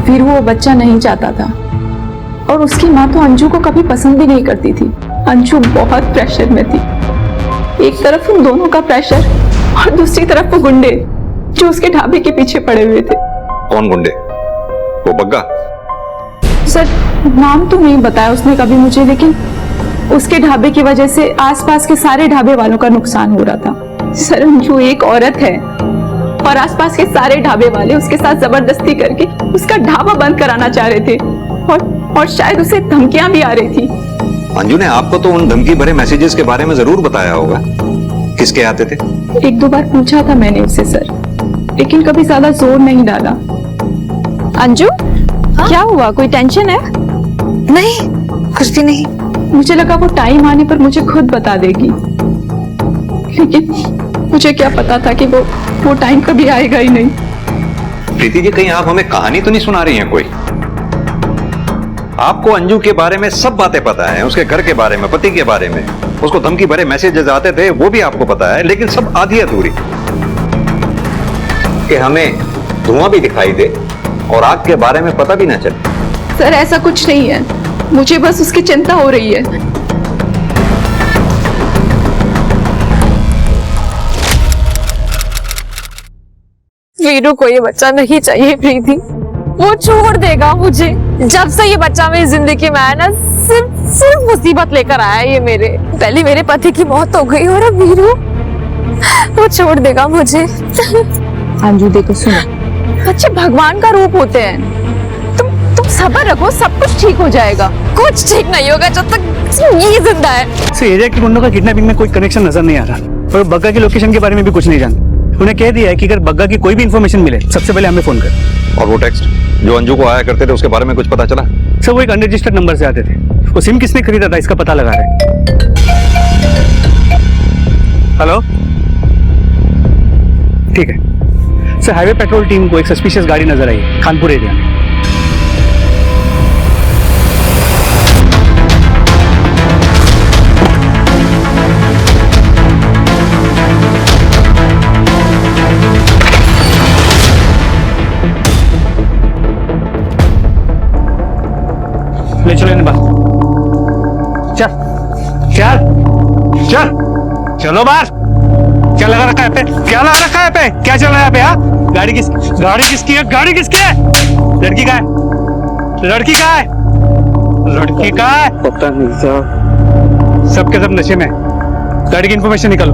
फिर वो बच्चा नहीं चाहता था और उसकी माँ तो अंजू को कभी पसंद भी नहीं करती थी। अंजू बहुत प्रेशर में थी, एक तरफ उन दोनों का प्रेशर और दूसरी तरफ वो गुंडे जो उसके ढाबे के पीछे पड़े हुए थे। कौन गुंडे? वो बग्गा? सर नाम तो नहीं बताया उसने कभी मुझे, लेकिन उसके ढाबे की वजह से आसपास के सारे ढाबे वालों का नुकसान हो रहा था। सर अंजू एक औरत है और आसपास के सारे ढाबे वाले उसके साथ जबरदस्ती करके उसका ढाबा बंद कराना चाह रहे थे और शायद उसे धमकियां भी आ रही थी। अंजू ने आपको तो उन धमकी भरे मैसेजेस के बारे में जरूर बताया होगा। किसके आते थे? एक दो बार पूछा था मैंने उससे सर, लेकिन कभी ज्यादा जोर नहीं डाला। अंजू क्या हुआ, कोई टेंशन है? नहीं, कुछ भी नहीं। मुझे लगा वो टाइम आने पर मुझे खुद बता देगी, लेकिन मुझे क्या पता था कि वो टाइम कभी आएगा ही नहीं। प्रीति जी, कहीं आप हमें कहानी तो नहीं सुना रही हैं कोई? आपको अंजू के बारे में सब बातें पता है, उसके घर के बारे में, पति के बारे में, उसको धमकी भरे मैसेजेस आते थे वो भी आपको पता है, लेकिन सब आधी अधूरी कि हमें धुआं भी दिखाई दे और आग के बारे में पता भी ना चले। सर ऐसा कुछ नहीं है, मुझे बस उसकी चिंता हो रही है। वीरू को ये बच्चा नहीं चाहिए प्रीति, वो छोड़ देगा मुझे। जब से ये बच्चा मेरी जिंदगी में आया ना, सिर्फ मुसीबत लेकर आया ये मेरे। पहले मेरे पति की मौत हो गई और अब वीरू, वो छोड़ देगा मुझे। अंजू देखो सुनो, बच्चे भगवान का रूप होते हैं, तुम सब्र रखो, सब कुछ ठीक हो जाएगा। कुछ ठीक नहीं होगा जब तक ये जिंदा है। इस एरिया के गुंडों का किडनैपिंग में कोई कनेक्शन नजर नहीं आ रहा और बग्गा की लोकेशन के बारे में भी कुछ नहीं जानते। उन्हें कह दिया है कि अगर बग्गा की कोई भी इंफॉर्मेशन मिले सबसे पहले हमें फोन कर। और वो टेक्स्ट जो अंजू को आया करते थे उसके बारे में कुछ पता चला? सर वो एक अनरजिस्टर्ड नंबर से आते थे, वो सिम किसने खरीदा था इसका पता लगा रहे हैं। हेलो, ठीक है सर, हाईवे पेट्रोल टीम को एक सस्पिशियस गाड़ी नजर आई है खानपुर एरिया में। ले चलो इन्हें बाहर, चल चल चल, चलो बाहर। क्या लगा रखा है पे? क्या लगा रखा है पे? क्या चल रहा है यहाँ पे? हाँ, गाड़ी किसकी है? गाड़ी किसकी है? लड़की का है? लड़की का है? लड़की का है? पता नहीं साहब, सबके सब नशे में। गाड़ी की इंफॉर्मेशन निकालो।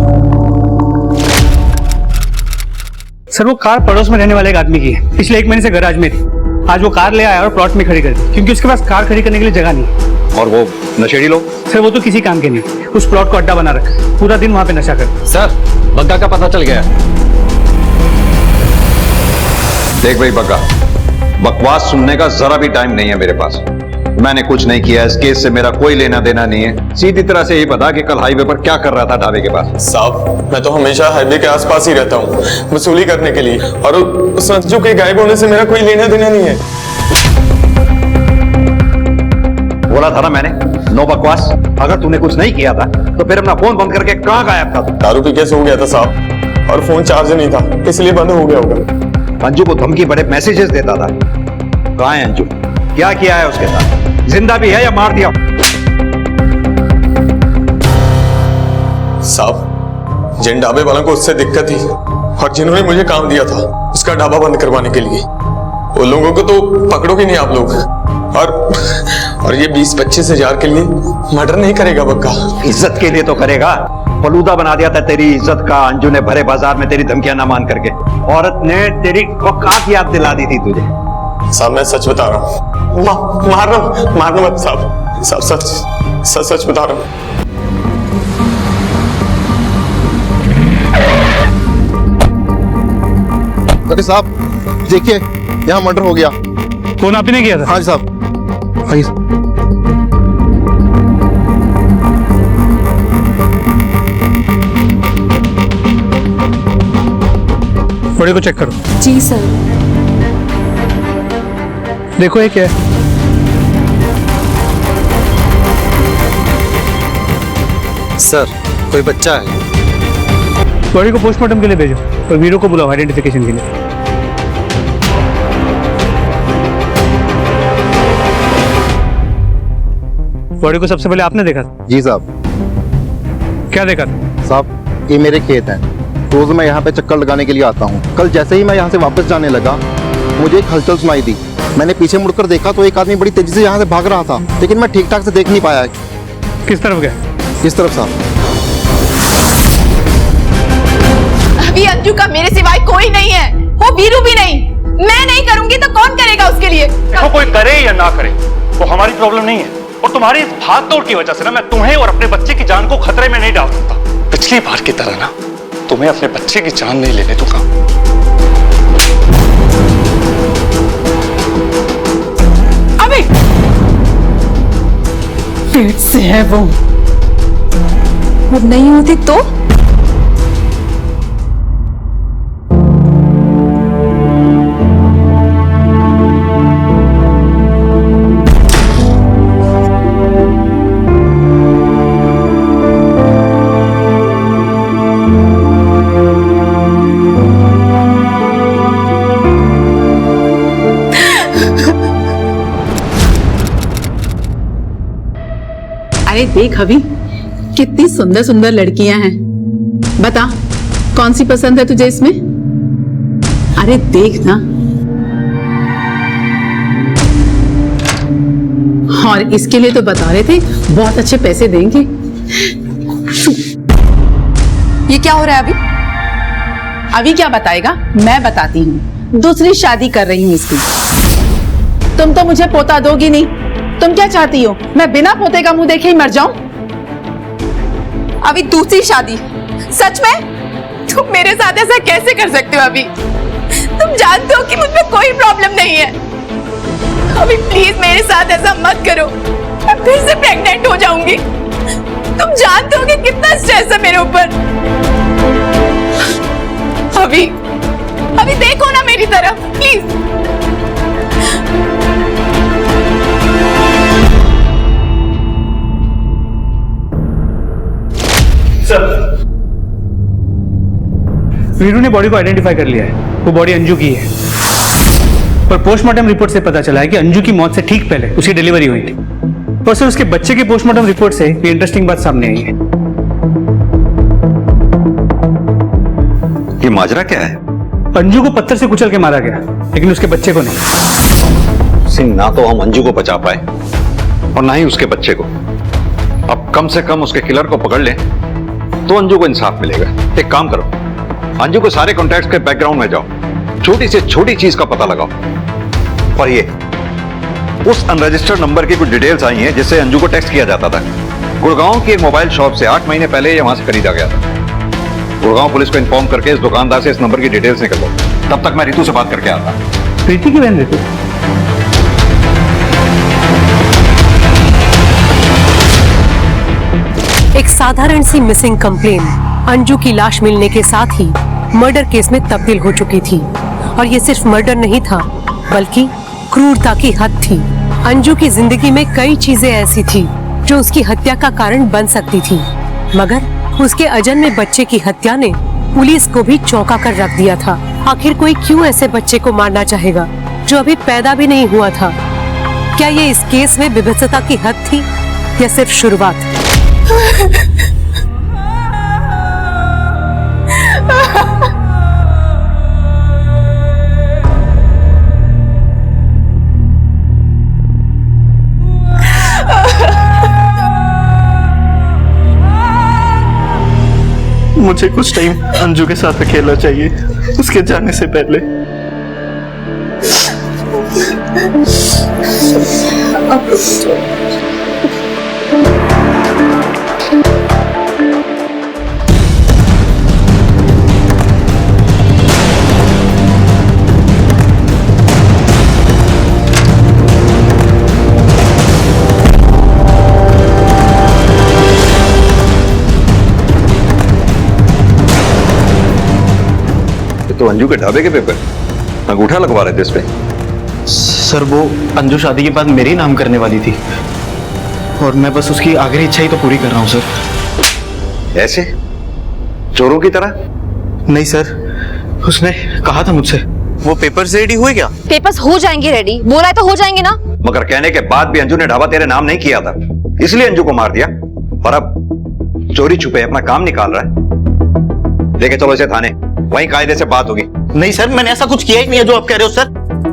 सर वो कार पड़ोस में रहने वाले एक आदमी की है, पिछले 1 महीने से गैराज में थी। आज वो कार ले आया और प्लॉट में खड़ी कर दी क्योंकि उसके पास कार खड़ी करने के लिए जगह नहीं है। और वो नशेड़ी लोग? सर वो तो किसी काम के नहीं, उस प्लॉट को अड्डा बना रखा, पूरा दिन वहां पे नशा करते। सर बग्गा का पता चल गया। देख भाई बग्गा, बकवास सुनने का जरा भी टाइम नहीं है मेरे पास। मैंने कुछ नहीं किया, इस केस से मेरा कोई लेना देना नहीं है। सीधी तरह से ही बता कि कल हाईवे पर क्या कर रहा था ढाबे के पास। साहब मैं तो हमेशा हाईवे के आसपास ही रहता हूँ वसूली करने के लिए, और उस अंजू के गायब होने से मेरा कोई लेना देना नहीं है। बोला था ना मैंने, नो बकवास। अगर तूने कुछ नहीं किया था तो फिर अपना फोन बंद करके कहाँ गायब था तू? दारू पी के सो गया था साहब, और फोन चार्ज नहीं था इसलिए बंद हो गया होगा। अंजू को धमकी बड़े मैसेजेस देता था। कहाँ है अंजू? क्या किया है उसके साथ? जिंदा भी है या मार दिया? साहब जिन ढाबे वालों को उससे दिक्कत थी और जिन्होंने मुझे काम दिया था उसका ढाबा बंद करवाने के लिए, वो लोगों को तो पकड़ोगे नहीं आप लोग। और ये 20-25 हजार के लिए मर्डर नहीं करेगा बग्गा। इज्जत के लिए तो करेगा। फलूदा बना दिया था तेरी इज्जत का अंजू ने भरे बाजार में तेरी धमकियां ना मान करके। औरत ने तेरी औकात याद दिला दी थी तुझे। साहब मैं सच बता रहा हूँ, मारना मत साहब, सच बता रहा हूँ। अरे साहब देखिए, यहाँ मर्डर हो गया। कौन आपने किया था? हाँ जी साहब। आइए बॉडी को चेक करो। जी सर। देखो ये क्या है। सर कोई बच्चा है। बॉडी को पोस्टमार्टम के लिए भेजो और वीरो को बुलाओ आइडेंटिफिकेशन के लिए। बॉडी को सबसे पहले आपने देखा? जी साहब। क्या देखा? साहब ये मेरे खेत हैं, रोज मैं यहाँ पे चक्कर लगाने के लिए आता हूँ। कल जैसे ही मैं यहाँ से वापस जाने लगा मुझे एक हलचल सुनाई दी। मैंने पीछे मुड़कर देखा तो एक आदमी बड़ी तेजी से यहाँ से भाग रहा था, लेकिन मैं ठीक ठाक से देख नहीं पाया। किस तरफ गया? किस तरफ साहब? अभी अंजू का मेरे सिवाय कोई नहीं है, वो वीरू भी नहीं। मैं नहीं करूंगी तो कौन करेगा उसके लिए? देखो कोई करे या ना करे वो हमारी प्रॉब्लम नहीं है, और तुम्हारी इस भाग दौड़ की वजह से ना मैं तुम्हें और अपने बच्चे की जान को खतरे में नहीं डाल सकता। पिछली बार की तरह ना तुम्हें अपने बच्चे की जान नहीं लेने दूंगा। अभी पेट से है वो, अब नहीं होती तो? अरे देख अभी कितनी सुंदर सुंदर लड़कियां हैं, बता कौन सी पसंद है तुझे इसमें? अरे देख ना। और इसके लिए तो बता रहे थे बहुत अच्छे पैसे देंगे। ये क्या हो रहा है अभी? अभी क्या बताएगा, मैं बताती हूँ। दूसरी शादी कर रही हूँ इसकी। तुम तो मुझे पोता दोगी नहीं, तुम क्या चाहती हो मैं बिना पोते का मुंह देखे ही मर जाऊं? अभी दूसरी शादी? सच में? तुम मेरे साथ ऐसा कैसे कर सकते हो अभी? तुम जानते हो कि मुझ में कोई प्रॉब्लम नहीं है। अभी प्लीज मेरे साथ ऐसा मत करो, मैं फिर से प्रेग्नेंट हो जाऊंगी। तुम जानते हो कि कितना स्ट्रेस है मेरे ऊपर। अभी देखो ना मेरी तरफ प्लीज। वीरू ने बॉडी को आइडेंटिफाई कर लिया है, वो बॉडी अंजू की है। पर पोस्टमार्टम रिपोर्ट से पता चला है कि अंजू की मौत से ठीक पहले उसकी डिलीवरी हुई थी। और सर उसके बच्चे की पोस्टमार्टम रिपोर्ट से ये इंटरेस्टिंग बात सामने आई है। ये माजरा क्या है? अंजू को पत्थर से कुचल के मारा गया, लेकिन उसके बच्चे को नहीं। सिंह, ना तो हम अंजू को बचा पाए और ना ही उसके बच्चे को। अब कम से कम उसके किलर को पकड़ ले तो अंजू को इंसाफ मिलेगा। एक काम करो, अंजू को सारे कॉन्टैक्ट्स के बैकग्राउंड में जाओ, छोटी से छोटी चीज का पता लगाओ। और ये उस अनरजिस्टर्ड नंबर की कुछ डिटेल्स आई हैं जिससे अंजू को टेक्स्ट किया जाता था। गुड़गांव की एक मोबाइल शॉप से 8 महीने पहले ये वहां से खरीदा गया था। गुड़गांव पुलिस को इन्फॉर्म करके इस दुकानदार से इस नंबर की डिटेल्स निकल लो। तब तक मैं रितु से बात करके आता। प्रीति की बहन रितु? एक साधारण सी मिसिंग कंप्लेन अंजू की लाश मिलने के साथ ही मर्डर केस में तब्दील हो चुकी थी। और ये सिर्फ मर्डर नहीं था, बल्कि क्रूरता की हद थी। अंजू की जिंदगी में कई चीजें ऐसी थी जो उसकी हत्या का कारण बन सकती थी, मगर उसके अजन्मे बच्चे की हत्या ने पुलिस को भी चौंका कर रख दिया था। आखिर कोई क्यों ऐसे बच्चे को मारना चाहेगा जो अभी पैदा भी नहीं हुआ था? क्या ये इस केस में विभत्सता की हद थी या सिर्फ शुरुआत? मुझे कुछ टाइम अंजू के साथ अकेला चाहिए उसके जाने से पहले। तो अंजू के ढाबे के पेपर अंगूठा लगवा रहे थे इस पे। सर वो अंजू शादी के बाद मेरी नाम करने वाली थी और मैं बस उसकी आखिरी इच्छा ही तो पूरी कर रहा हूँ सर। ऐसे चोरों की तरह? नहीं सर, उसने कहा था मुझसे। वो पेपर्स रेडी हुए क्या? पेपर्स हो जाएंगे रेडी, बोला है तो हो जाएंगे ना। मगर कहने के बाद भी अंजू ने ढाबा तेरे नाम नहीं किया था, इसलिए अंजू को मार दिया और अब चोरी छुपे अपना काम निकाल रहा है। लेके चलो इसे थाने, वहीं कायदे से बात होगी। नहीं सर, मैंने ऐसा कुछ किया ही नहीं है जो आप कह रहे हो सर,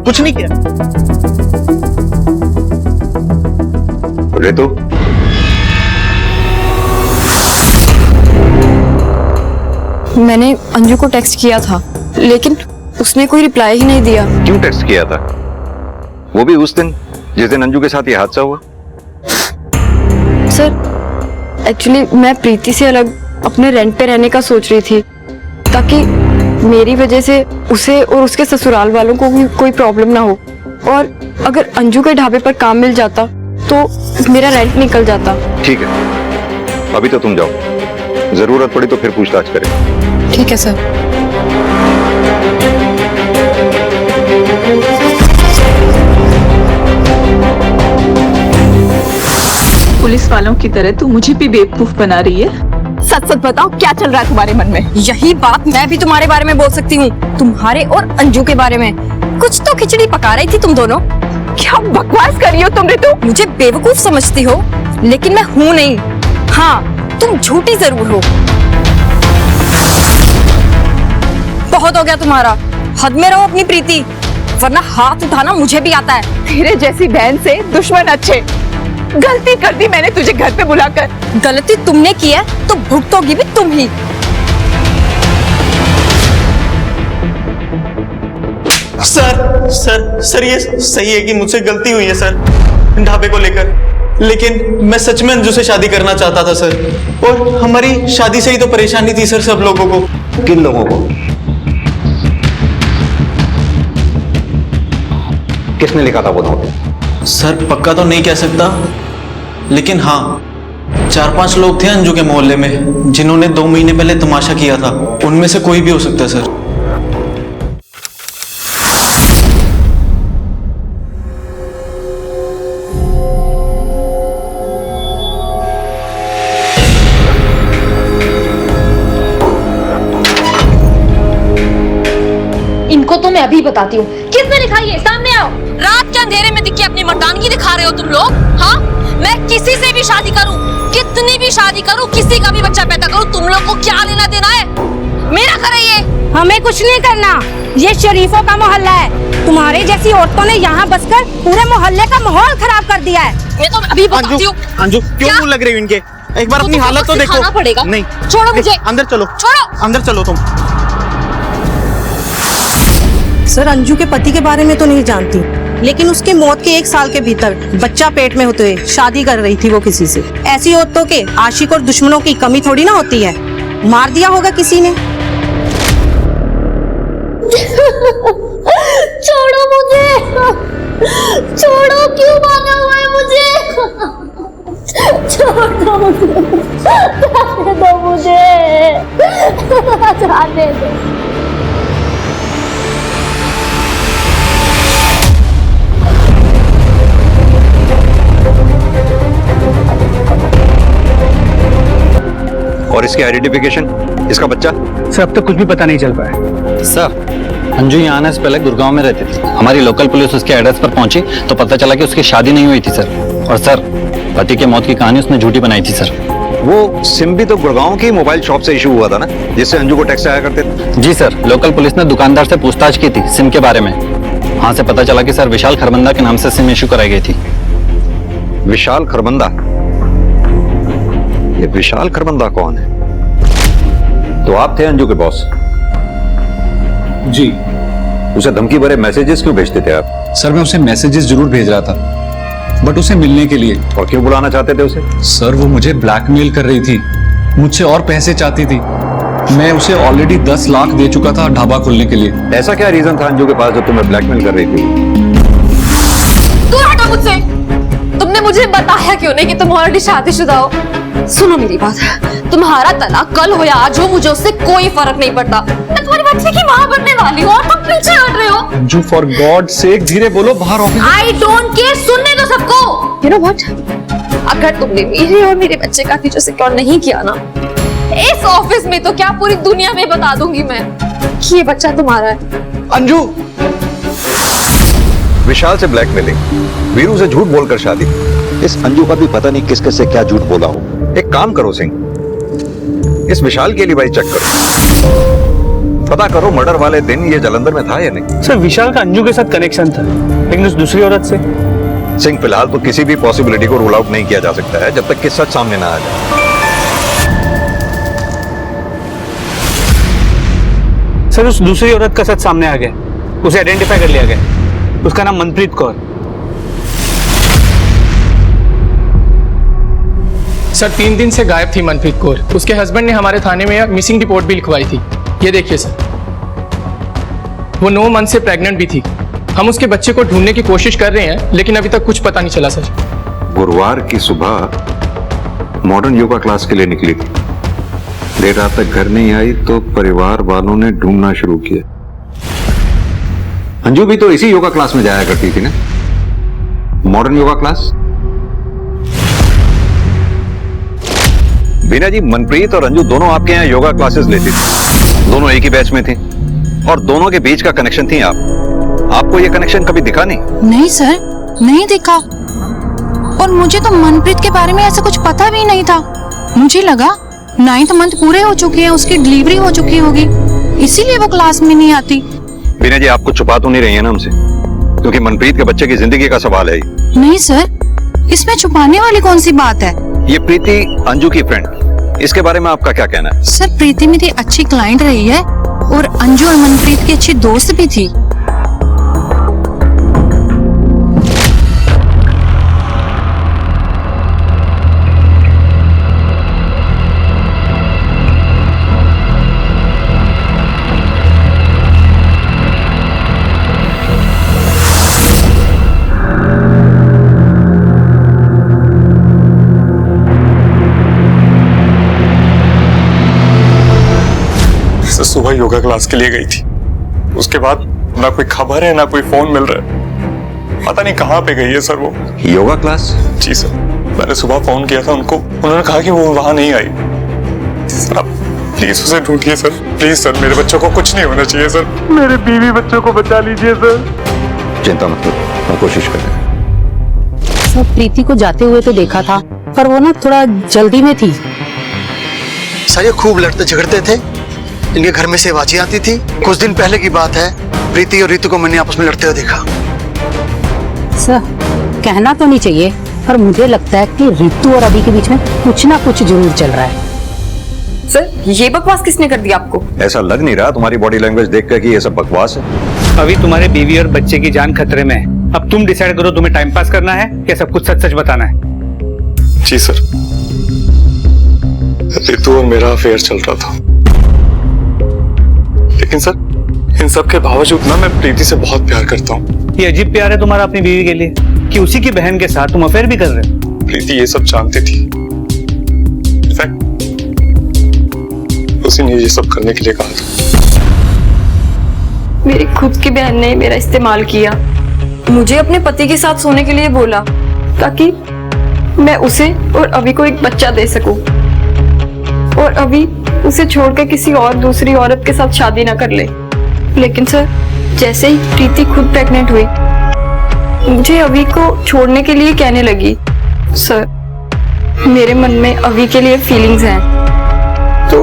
कुछ नहीं किया। रितु, मैंने अंजू को टेक्स्ट किया था लेकिन उसने कोई रिप्लाई ही नहीं दिया। क्यों टेक्स्ट किया था? वो भी उस दिन जिस दिन अंजू के साथ ये हादसा हुआ। सर एक्चुअली मैं प्रीति से अलग अपने रेंट पे रहने का सोच रही थी ताकि मेरी वजह से उसे और उसके ससुराल वालों को भी कोई प्रॉब्लम ना हो, और अगर अंजू के ढाबे पर काम मिल जाता तो मेरा रेंट निकल जाता। ठीक है, अभी तो तुम जाओ, जरूरत पड़ी तो फिर पूछताछ करें। ठीक है सर। पुलिस वालों की तरह तू मुझे भी बेवकूफ बना रही है। सच सच बताओ क्या चल रहा है तुम्हारे मन में? यही बात मैं भी तुम्हारे बारे में बोल सकती हूँ, तुम्हारे और अंजू के बारे में। कुछ तो खिचड़ी पका रही थी तुम दोनों। क्या बकवास कर रही हो तुम रितु? मुझे बेवकूफ समझती हो लेकिन मैं हूँ नहीं। हाँ तुम झूठी जरूर हो। बहुत हो गया तुम्हारा, हद में रहो अपनी प्रीति, वरना हाथ उठाना मुझे भी आता है। तेरे जैसी बहन से दुश्मन अच्छे। गलती कर दी मैंने तुझे घर पे बुलाकर। गलती तुमने की है तो भुगतोगी भी तुम ही। सर ये सही है कि मुझसे गलती हुई है सर ढाबे को लेकर, लेकिन मैं सच में अंजू से शादी करना चाहता था सर, और हमारी शादी से ही तो परेशानी थी सर सब लोगों को। किन लोगों को? किसने लिखा था वो नोट? सर पक्का तो नहीं कह सकता, लेकिन हाँ 4-5 लोग थे अंजू के मोहल्ले में जिन्होंने 2 महीने पहले तमाशा किया था। उनमें से कोई भी हो सकता है सर। इनको तो मैं अभी बताती हूँ। किसने लिखा ये? सामने आओ। रात के अंधेरे में दिख के अपनी मर्दानगी दिखा रहे हो तुम लोग। हाँ मैं किसी से भी शादी करूँ, कितनी भी शादी करूँ, किसी का भी बच्चा पैदा करूँ, तुम लोग को क्या लेना देना है? मेरा घर है ये। हमें कुछ नहीं करना, ये शरीफों का मोहल्ला है। तुम्हारे जैसी औरतों ने यहाँ बसकर पूरे मोहल्ले का माहौल खराब कर दिया है। मैं तो अभी बताती हूँ। अंजू क्यों मुंह लग रही हो इनके? एक बार अपनी हालत तो देखो। पड़ेगा। नहीं छोड़ो मुझे। अंदर चलो, छोड़ो। अंदर चलो तुम। सर अंजू के पति के बारे में तो नहीं जानती, लेकिन उसकी मौत के 1 साल के भीतर बच्चा पेट में होते हुए शादी कर रही थी वो किसी से। ऐसी औरतों के आशिक और दुश्मनों की कमी थोड़ी ना होती है। मार दिया होगा किसी ने। छोड़ो मुझे, छोड़ो, क्यों मारा हुआ है मुझे? छोड़ दो मुझे, जाने दो मुझे, जाने दो। और इसकी आइडेंटिफिकेशन, इसका बच्चा? सर अब तक कुछ भी पता नहीं चल पाया। सर अंजू यहाँ आने से पहले गुड़गांव में रहती थी। हमारी लोकल पुलिस उसके एड्रेस पर पहुंची तो पता चला कि उसकी शादी नहीं हुई थी सर। और सर पति के मौत की कहानी उसने झूठी बनाई थी सर। वो सिम भी तो गुड़गांव की मोबाइल शॉप से इशू हुआ था ना, जिससे अंजू को टैक्स आया करते थे। जी सर, लोकल पुलिस ने दुकानदार से पूछताछ की थी सिम के बारे में। वहां से पता चला कि सर विशाल खरबंदा के नाम से सिम इशू कराई गई थी। विशाल खरबंदा? ये विशाल खरबंदा कौन है? तो आप थे अंजू के बॉस? जी। उसे धमकी भरे मैसेजेस क्यों भेजते थे आप? सर मैं उसे मैसेजेस जरूर भेज रहा था, बट उसे मिलने के लिए। और क्यों बुलाना चाहते थे उसे? सर वो मुझे ब्लैकमेल कर रही थी, मुझसे और पैसे चाहती थी। मैं उसे ऑलरेडी 10 लाख दे चुका था ढाबा खोलने के लिए। ऐसा क्या रीजन था अंजू के पास जो तुम्हें ब्लैकमेल कर रही थी? दूर हटो मुझसे। तुमने मुझे बताया क्यों नहीं कि तुम ऑलरेडी शादीशुदा हो? सुनो मेरी बात, तुम्हारा तलाक कल हो या आज हो, मुझे उससे कोई फर्क नहीं पड़ता। मैं तुम्हारी बच्चे की माँ बनने वाली हूँ और तुम पीछे हट रहे हो। अंजू फॉर गॉड सेक धीरे बोलो, बाहर ऑफिस। आई डोंट केयर, सुनने दो सबको। यू नो व्हाट, अगर तुमने मेरे और मेरे बच्चे का फ्यूचर सिक्योर नहीं किया ना, इस ऑफिस में तो क्या पूरी दुनिया में बता दूंगी मैं कि ये बच्चा तुम्हारा है। अंजू, विशाल से ब्लैकमेलिंग, वीरू से झूठ बोलकर शादी। इस अंजू का भी पता नहीं किस किस से क्या झूठ बोला हो। एक काम करो सिंह, इस विशाल के लिए भाई चेक करो, पता करो मर्डर वाले दिन ये जालंधर में था या नहीं। सर विशाल का अंजू के साथ कनेक्शन था, लेकिन उस दूसरी औरत से। सिंह फिलहाल तो किसी भी पॉसिबिलिटी को रूल आउट नहीं किया जा सकता है जब तक कि सच सामने ना आ जाए। सर उस दूसरी औरत का सच सामने आ गया, उसे आइडेंटिफाई कर लिया गया, उसका नाम मनप्रीत कौर। सर 3 दिन से गायब थी मनप्रीत कौर। उसके हस्बैंड ने हमारे थाने में मिसिंग रिपोर्ट भी लिखवाई थी। ये देखिए सर, वो 9 मंथ से प्रेग्नेंट भी थी। हम उसके बच्चे को ढूंढने की कोशिश कर रहे हैं, लेकिन अभी तक कुछ पता नहीं चला सर। गुरुवार की सुबह मॉडर्न योगा क्लास के लिए निकली थी, देर रात तक घर नहीं आई तो परिवार वालों ने ढूंढना शुरू किया। अंजू भी तो इसी योगा क्लास में जाया करती थी ना, मॉडर्न योगा क्लास। बीना जी, मनप्रीत और अंजू दोनों आपके यहाँ योगा क्लासेस लेती थी, दोनों एक ही बैच में थी और दोनों के बीच का कनेक्शन थी आपको ये कनेक्शन कभी दिखा नहीं? नहीं सर, नहीं दिखा। और मुझे तो मनप्रीत के बारे में ऐसा कुछ पता भी नहीं था। मुझे लगा 9th मंथ पूरे हो चुके हैं, उसकी डिलीवरी हो चुकी होगी, इसीलिए वो क्लास में नहीं आती। बीना जी, आपको छुपा तो नहीं रही है ना हमसे, क्योंकि मनप्रीत के बच्चे की जिंदगी का सवाल है। नहीं सर, इसमें छुपाने वाली कौन सी बात है? ये प्रीति अंजू की फ्रेंड, इसके बारे में आपका क्या कहना है? सर प्रीति मेरी अच्छी क्लाइंट रही है और अंजू और मनप्रीत की अच्छी दोस्त भी थी। सुबह योगा क्लास के लिए गई थी, उसके बाद ना कोई खबर है ना कोई फोन मिल रहा है, पता नहीं कहाँ पे गई है सर वो। योगा क्लास? जी सर, मैंने सुबह फोन किया था उनको, उन्होंने कहा कि वो वहां नहीं आई। सर आप प्लीज उसे ढूंढिए सर, प्लीज सर, मेरे बच्चों को कुछ नहीं होना चाहिए सर, मेरे बीवी बच्चों को बचा लीजिए सर। चिंता मत करो, मैं कोशिश करें। सर प्रीति को जाते हुए तो देखा था, पर वो ना थोड़ा जल्दी में थी। सर ये खूब लड़ते झगड़ते थे, इनके घर में से आवाजें आती थी। कुछ दिन पहले की बात है, प्रीति और ऋतु को मैंने आपस में लड़ते हुए देखा। सर कहना तो नहीं चाहिए, पर मुझे लगता है कि ऋतु और अभी के बीच में कुछ ना कुछ जरूर चल रहा है। सर ये बकवास किसने कर दिया आपको? ऐसा लग नहीं रहा तुम्हारी बॉडी लैंग्वेज देख कर कि ये सब बकवास है। अभी तुम्हारे बीवी और बच्चे की जान खतरे में है। अब तुम डिसाइड करो, तुम्हें टाइम पास करना है या सब कुछ सच सच बताना है। जी सर, ऋतु और मेरा अफेयर चल रहा था, लेकिन सर इन सब के बावजूद ना मैं प्रीति से बहुत प्यार करता हूँ। ये अजीब प्यार है तुम्हारा अपनी बीवी के लिए कि उसी की बहन के साथ तुम अफेयर भी कर रहे हो। प्रीति ये सब जानती थी, इनफैक्ट उसी ने ये सब करने के लिए कहा था। मेरी खुद की बहन ने मेरा इस्तेमाल किया, मुझे अपने पति के साथ सोने के लिए बोला ताकि मैं उसे और अभी को एक बच्चा दे सकूं, और अभी उसे छोड़कर किसी और दूसरी औरत के साथ शादी ना कर ले। लेकिन सर जैसे ही प्रीति खुद प्रेग्नेंट हुई, मुझे अभी को छोड़ने के लिए कहने लगी। सर मेरे मन में अभी के लिए फीलिंग्स हैं, तो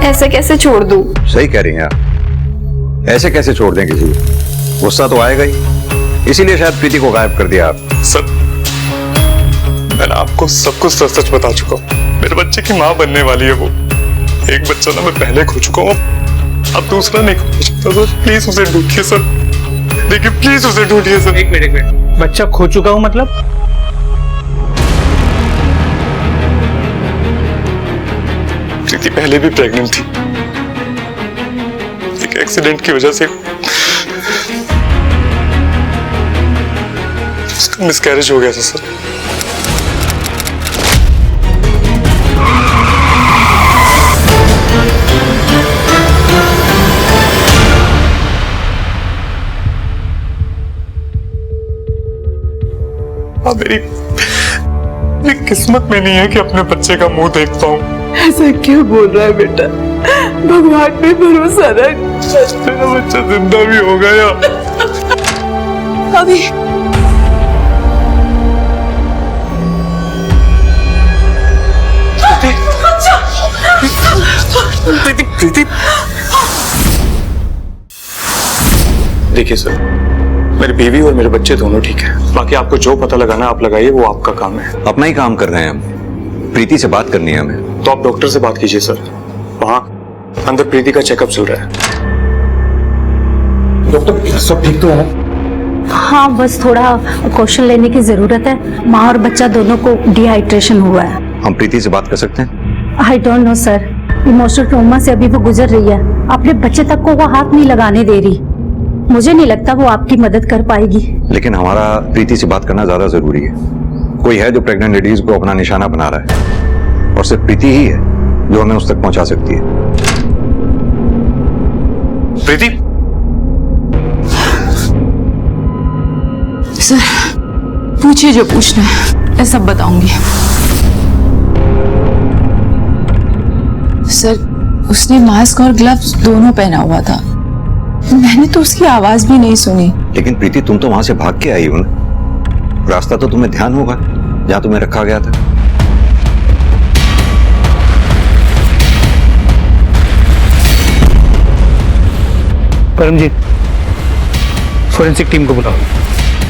ऐसे कैसे छोड़ दूं? सही कह रही हैं आप, ऐसे कैसे छोड़ दें किसी को? गुस्सा तो आएगा ही, इसीलिए शायद प्रीति को गायब कर दिया आप। सर मैंने आपको सब कुछ सच सच बता चुका हूँ, मेरे बच्चे की माँ बनने वाली है वो। एक बच्चा ना मैं पहले खो चुका हूँ, अब दूसरा नहीं खो सकता सर, प्लीज उसे ढूंढिए सर, देखिए प्लीज उसे ढूंढिए सर। एक मिनट, बच्चा खो चुका हूँ मतलब? प्रीति पहले भी प्रेग्नेंट थी, एक एक्सीडेंट की वजह से उसका मिसकैरेज हो गया था सर। मेरी किस्मत में नहीं है कि अपने बच्चे का मुंह देख पाऊं। ऐसा क्यों बोल रहा है बेटा? भगवान पे भरोसा रख। मेरा बच्चा जिंदा भी हो गया। अभी प्रीति, देखिए सर, मेरी बीवी और मेरे बच्चे दोनों ठीक है। बाकी आपको जो पता लगाना आप लगाइए, वो आपका काम है। अपना ही काम कर रहे हैं हम। प्रीति से बात करनी है हमें। तो आप डॉक्टर से बात कीजिए सर, वहां अंदर प्रीति का चेकअप चल रहा है। डॉक्टर सब ठीक तो है ना? हाँ, बस थोड़ा क्वेश्चन लेने की जरूरत है। माँ और बच्चा दोनों को डिहाइड्रेशन हुआ है। हम प्रीति से बात कर सकते हैं? I don't know sir, emotional trauma से अभी वो गुजर रही है। अपने बच्चे तक को वो हाथ नहीं लगाने दे रही। मुझे नहीं लगता वो आपकी मदद कर पाएगी। लेकिन हमारा प्रीति से बात करना ज्यादा जरूरी है। कोई है जो प्रेग्नेंट लेडीज को अपना निशाना बना रहा है, और सिर्फ प्रीति ही है जो हमें उस तक पहुंचा सकती है। प्रीति, सर पूछिए जो पूछना है, मैं सब बताऊंगी। सर उसने मास्क और ग्लव्स दोनों पहना हुआ था। मैंने तो उसकी आवाज भी नहीं सुनी। लेकिन प्रीति, तुम तो वहां से भाग के आई हो ना। रास्ता तो तुम्हें ध्यान होगा जहां तुम्हें रखा गया था। परमजीत, फोरेंसिक टीम को बुलाओ।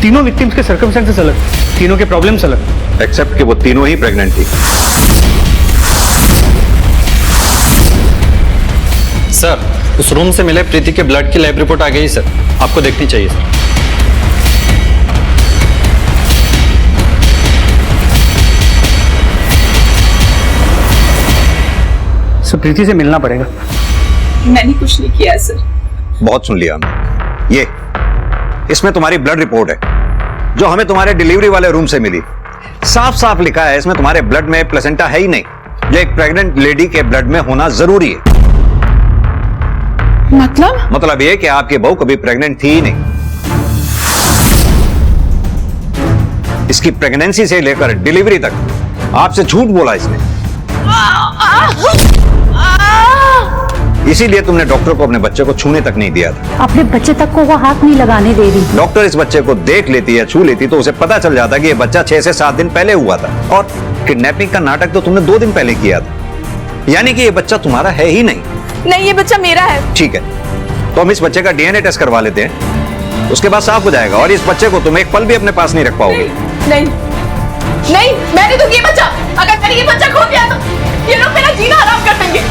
तीनों विक्टिम्स के सर्कमस्टेंसेस अलग, तीनों के प्रॉब्लम्स अलग। एक्सेप्ट कि वो तीनों ही प्रेग्नेंट थी। सर, उस रूम से मिले प्रीति के ब्लड की लैब रिपोर्ट आ गई सर, आपको देखनी चाहिए सर। सर प्रीति से मिलना पड़ेगा। मैंने कुछ नहीं किया सर। बहुत सुन लिया हमने। ये इसमें तुम्हारी ब्लड रिपोर्ट है जो हमें तुम्हारे डिलीवरी वाले रूम से मिली। साफ साफ लिखा है इसमें तुम्हारे ब्लड में प्लेसेंटा है ही नहीं, जो एक प्रेग्नेंट लेडी के ब्लड में होना जरूरी है। मतलब ये कि आपकी बहू कभी प्रेग्नेंट थी ही नहीं। इसकी प्रेगनेंसी से लेकर डिलीवरी तक आपसे झूठ बोला इसने। इसीलिए तुमने डॉक्टर को अपने बच्चे को छूने तक नहीं दिया था। अपने बच्चे तक को वो हाथ नहीं लगाने दे रही। डॉक्टर इस बच्चे को देख लेती या छू लेती तो उसे पता चल जाता कि ये बच्चा 6 से 7 दिन पहले हुआ था, और किडनैपिंग का नाटक तो तुमने 2 दिन पहले किया था। यानी कि ये बच्चा तुम्हारा है ही नहीं। नहीं, ये बच्चा मेरा है। ठीक है, तो हम इस बच्चे का डीएनए टेस्ट करवा लेते हैं, उसके बाद साफ हो जाएगा, और इस बच्चे को तुम एक पल भी अपने पास नहीं रख पाओगे। नहीं, मैंने तो ये बच्चा, अगर मैंने ये बच्चा खो दिया तो ये लोग मेरा जीना हराम कर देंगे।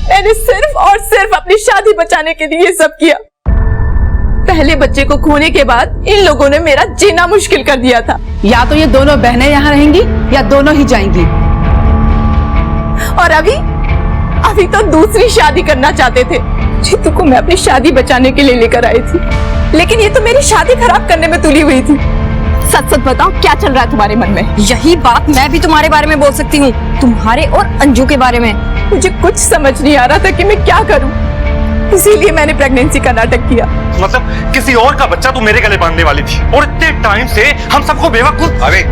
मैंने सिर्फ और सिर्फ अपनी शादी बचाने के लिए ये सब किया। पहले बच्चे को खोने के बाद इन लोगों ने मेरा जीना मुश्किल कर दिया था। या तो ये दोनों बहनें यहाँ रहेंगी या दोनों ही जाएंगी। और अभी तो दूसरी शादी करना चाहते थे। जीतू को मैं अपनी शादी बचाने के लिए लेकर आई थी, लेकिन ये तो मेरी शादी खराब करने में तुली हुई थी। सच सच बताओ, क्या चल रहा है तुम्हारे मन में? यही बात मैं भी तुम्हारे बारे में बोल सकती हूँ, तुम्हारे और अंजू के बारे में। मुझे कुछ समझ नहीं आ रहा था कि मैं क्या करूं, इसीलिए मैंने प्रेगनेंसी का नाटक किया। मतलब किसी और का बच्चा तू मेरे गले बांधने वाली थी, और इतने टाइम से हम सबको बेवकूफ। अरे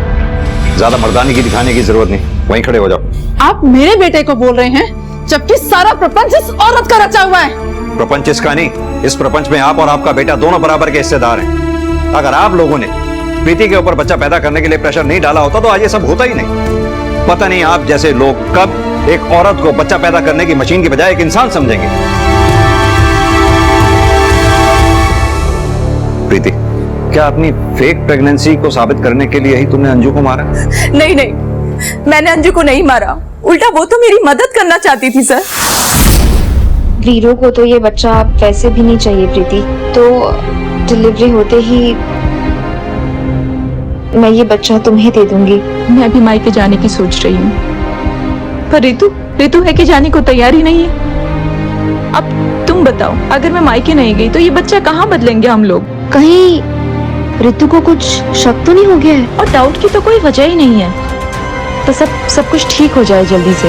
ज्यादा मर्दानी की दिखाने की जरूरत नहीं, वहीं खड़े हो जाओ। आप मेरे बेटे को बोल रहे हैं, जबकि सारा प्रपंच इस औरत का रचा हुआ है। प्रपंच इसका नहीं, इस प्रपंच में आप और आपका बेटा दोनों बराबर के हिस्सेदार हैं। अगर आप लोगों ने प्रीति के ऊपर बच्चा पैदा करने के लिए प्रेशर नहीं डाला होता तो आज ये सब होता ही नहीं। पता नहीं आप जैसे लोग कब एक औरत को बच्चा पैदा करने की मशीन की बजाय एक इंसान समझेंगे। प्रीति, क्या अपनी फेक प्रेगनेंसी को साबित करने के लिए ही तुमने अंजू को मारा? नहीं, मैंने अंजू को नहीं मारा, उल्टा वो तो मेरी मदद करना चाहती थी। सर, वीरू को तो ये बच्चा वैसे भी नहीं चाहिए प्रीति, तो डिलीवरी होते ही मैं ये बच्चा तुम्हें दे दूंगी। मैं भी मायके जाने की सोच रही हूँ, पर रितु है कि जाने को तैयार ही नहीं है। अब तुम बताओ, अगर मैं मायके नहीं गई तो ये बच्चा कहाँ बदलेंगे हम लोग? कहीं रितु को कुछ शक तो नहीं हो गया है? और डाउट की तो कोई वजह ही नहीं है। तो सब कुछ ठीक हो जाए जल्दी से।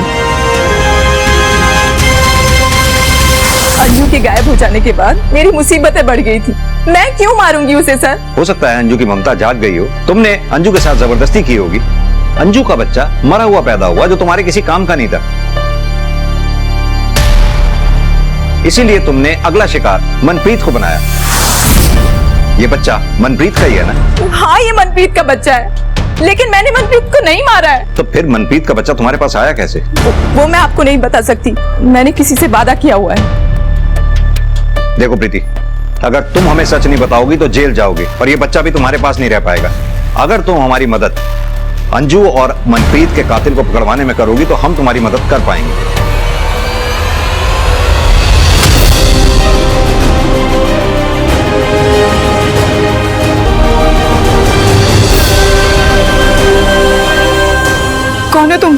अंजू के गायब हो जाने के बाद मेरी मुसीबतें बढ़ गई थी। मैं क्यों मारूंगी उसे सर? हो सकता है अंजू की ममता जाग गई हो, तुमने अंजू के साथ जबरदस्ती की होगी। अंजू का बच्चा मरा हुआ पैदा हुआ जो तुम्हारे किसी काम का नहीं था, इसीलिए तुमने अगला शिकार मनप्रीत को बनाया। ये बच्चा मनप्रीत का ही है ना? हाँ, ये मनप्रीत का बच्चा है, लेकिन मैंने मनप्रीत को नहीं मारा है। तो फिर मनप्रीत का बच्चा तुम्हारे पास आया कैसे? वो मैं आपको नहीं बता सकती, मैंने किसी से वादा किया हुआ है। देखो प्रीति, अगर तुम हमें सच नहीं बताओगी तो जेल जाओगी और ये बच्चा भी तुम्हारे पास नहीं रह पाएगा। अगर तुम हमारी मदद अंजू और मनप्रीत के कातिल को पकड़वाने में करोगी तो हम तुम्हारी मदद कर पाएंगे। कौन है तुम?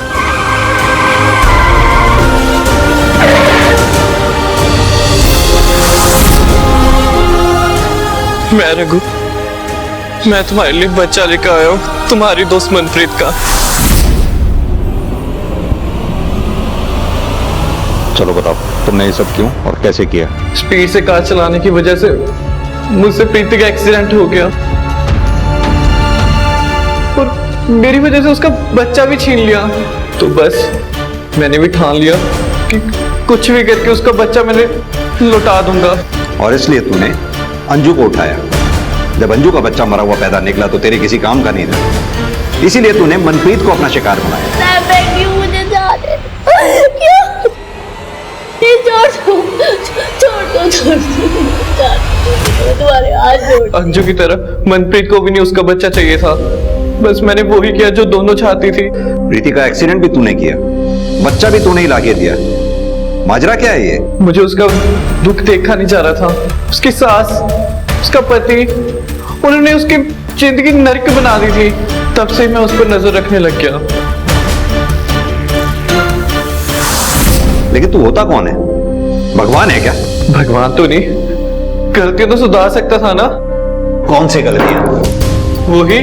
मैं रघु, मैं तुम्हारे लिए बच्चा लेकर आया हूँ, तुम्हारी दोस्त मनप्रीत का। चलो बताओ, तुमने ये सब क्यों और कैसे किया? स्पीड से कार चलाने की वजह से मुझसे प्रीति का एक्सीडेंट हो गया और मेरी वजह से उसका बच्चा भी छीन लिया। तो बस मैंने भी ठान लिया कि कुछ भी करके उसका बच्चा मैंने लौटा दूंगा। और इसलिए तूने अंजू को उठाया। जब अंजू का बच्चा मरा हुआ पैदा निकला तो तेरे किसी काम का नहीं था, इसीलिए तूने मनप्रीत को अपना शिकार बनाया। मुझे जाने क्यों? छोड़ दो, तुम्हारे हाथ जोड़। अंजू की तरह मनप्रीत को भी नहीं उसका बच्चा चाहिए था, बस मैंने वो ही किया जो दोनों चाहती थी। प्रीति का एक्सीडेंट भी तूने किया, बच्चा भी तूने ही लाके दिया। माजरा क्या है ये? मुझे उसका दुख देखा नहीं जा रहा था। उसकी सास, उसका पति, उन्होंने उसकी जिंदगी नरक बना दी थी। तब से मैं उस पर नजर रखने लग गया। लेकिन तू होता कौन है? भगवान है क्या? भगवान तो नहीं, गलतियां तो सुधार सकता था ना। कौन सी गलतियां? वही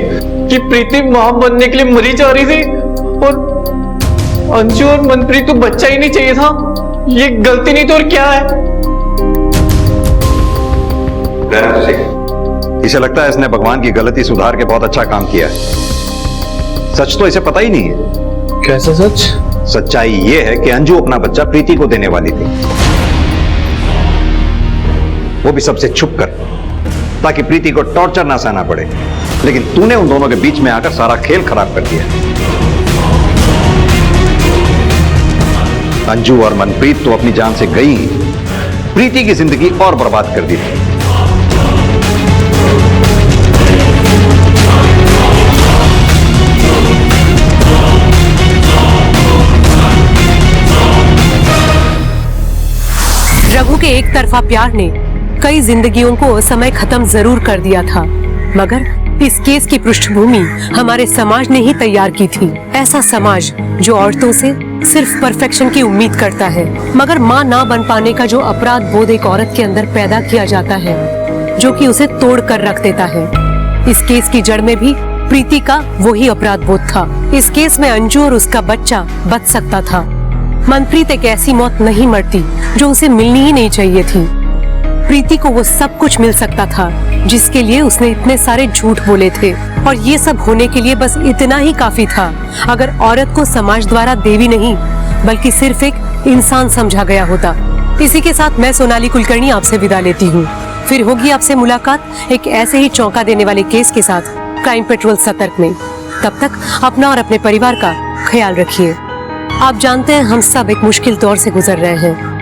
कि प्रीति मां बनने के लिए मरी जा रही थी और अंजू और मनप्रीत को बच्चा ही नहीं चाहिए था। ये गलती नहीं तो और क्या है? इसे लगता है इसने भगवान की गलती सुधार के बहुत अच्छा काम किया है। सच तो इसे पता ही नहीं है। कैसा सच? सच्चाई ये है कि अंजू अपना बच्चा प्रीति को देने वाली थी, वो भी सबसे छुप कर, ताकि प्रीति को टॉर्चर ना सहना पड़े। लेकिन तूने उन दोनों के बीच में आकर सारा खेल खराब कर दिया। अंजू और मनप्रीत तो अपनी जान से गई ही, प्रीति की जिंदगी और बर्बाद कर दी थी। रघु के एक तरफा प्यार ने कई जिंदगियों को समय खत्म जरूर कर दिया था, मगर इस केस की पृष्ठभूमि हमारे समाज ने ही तैयार की थी। ऐसा समाज जो औरतों से सिर्फ परफेक्शन की उम्मीद करता है, मगर माँ ना बन पाने का जो अपराध बोध एक औरत के अंदर पैदा किया जाता है, जो कि उसे तोड़ कर रख देता है। इस केस की जड़ में भी प्रीति का वही अपराध बोध था। इस केस में अंजू और उसका बच्चा बच सकता था। मनप्रीत एक ऐसी मौत नहीं मरती जो उसे मिलनी ही नहीं चाहिए थी। प्रीति को वो सब कुछ मिल सकता था जिसके लिए उसने इतने सारे झूठ बोले थे, और ये सब होने के लिए बस इतना ही काफी था अगर औरत को समाज द्वारा देवी नहीं बल्कि सिर्फ एक इंसान समझा गया होता। इसी के साथ मैं सोनाली कुलकर्णी आपसे विदा लेती हूँ। फिर होगी आपसे मुलाकात एक ऐसे ही चौंका देने वाले केस के साथ क्राइम पेट्रोल सतर्क में। तब तक अपना और अपने परिवार का ख्याल रखिए। आप जानते हैं हम सब एक मुश्किल दौर से गुजर रहे हैं।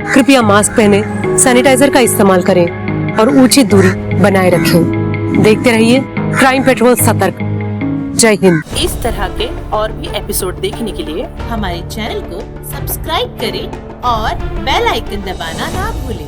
कृपया मास्क पहने, सैनिटाइजर का इस्तेमाल करें और उचित दूरी बनाए रखें। देखते रहिए क्राइम पेट्रोल सतर्क। जय हिंद। इस तरह के और भी एपिसोड देखने के लिए हमारे चैनल को सब्सक्राइब करें और बेल आइकन दबाना ना भूलें।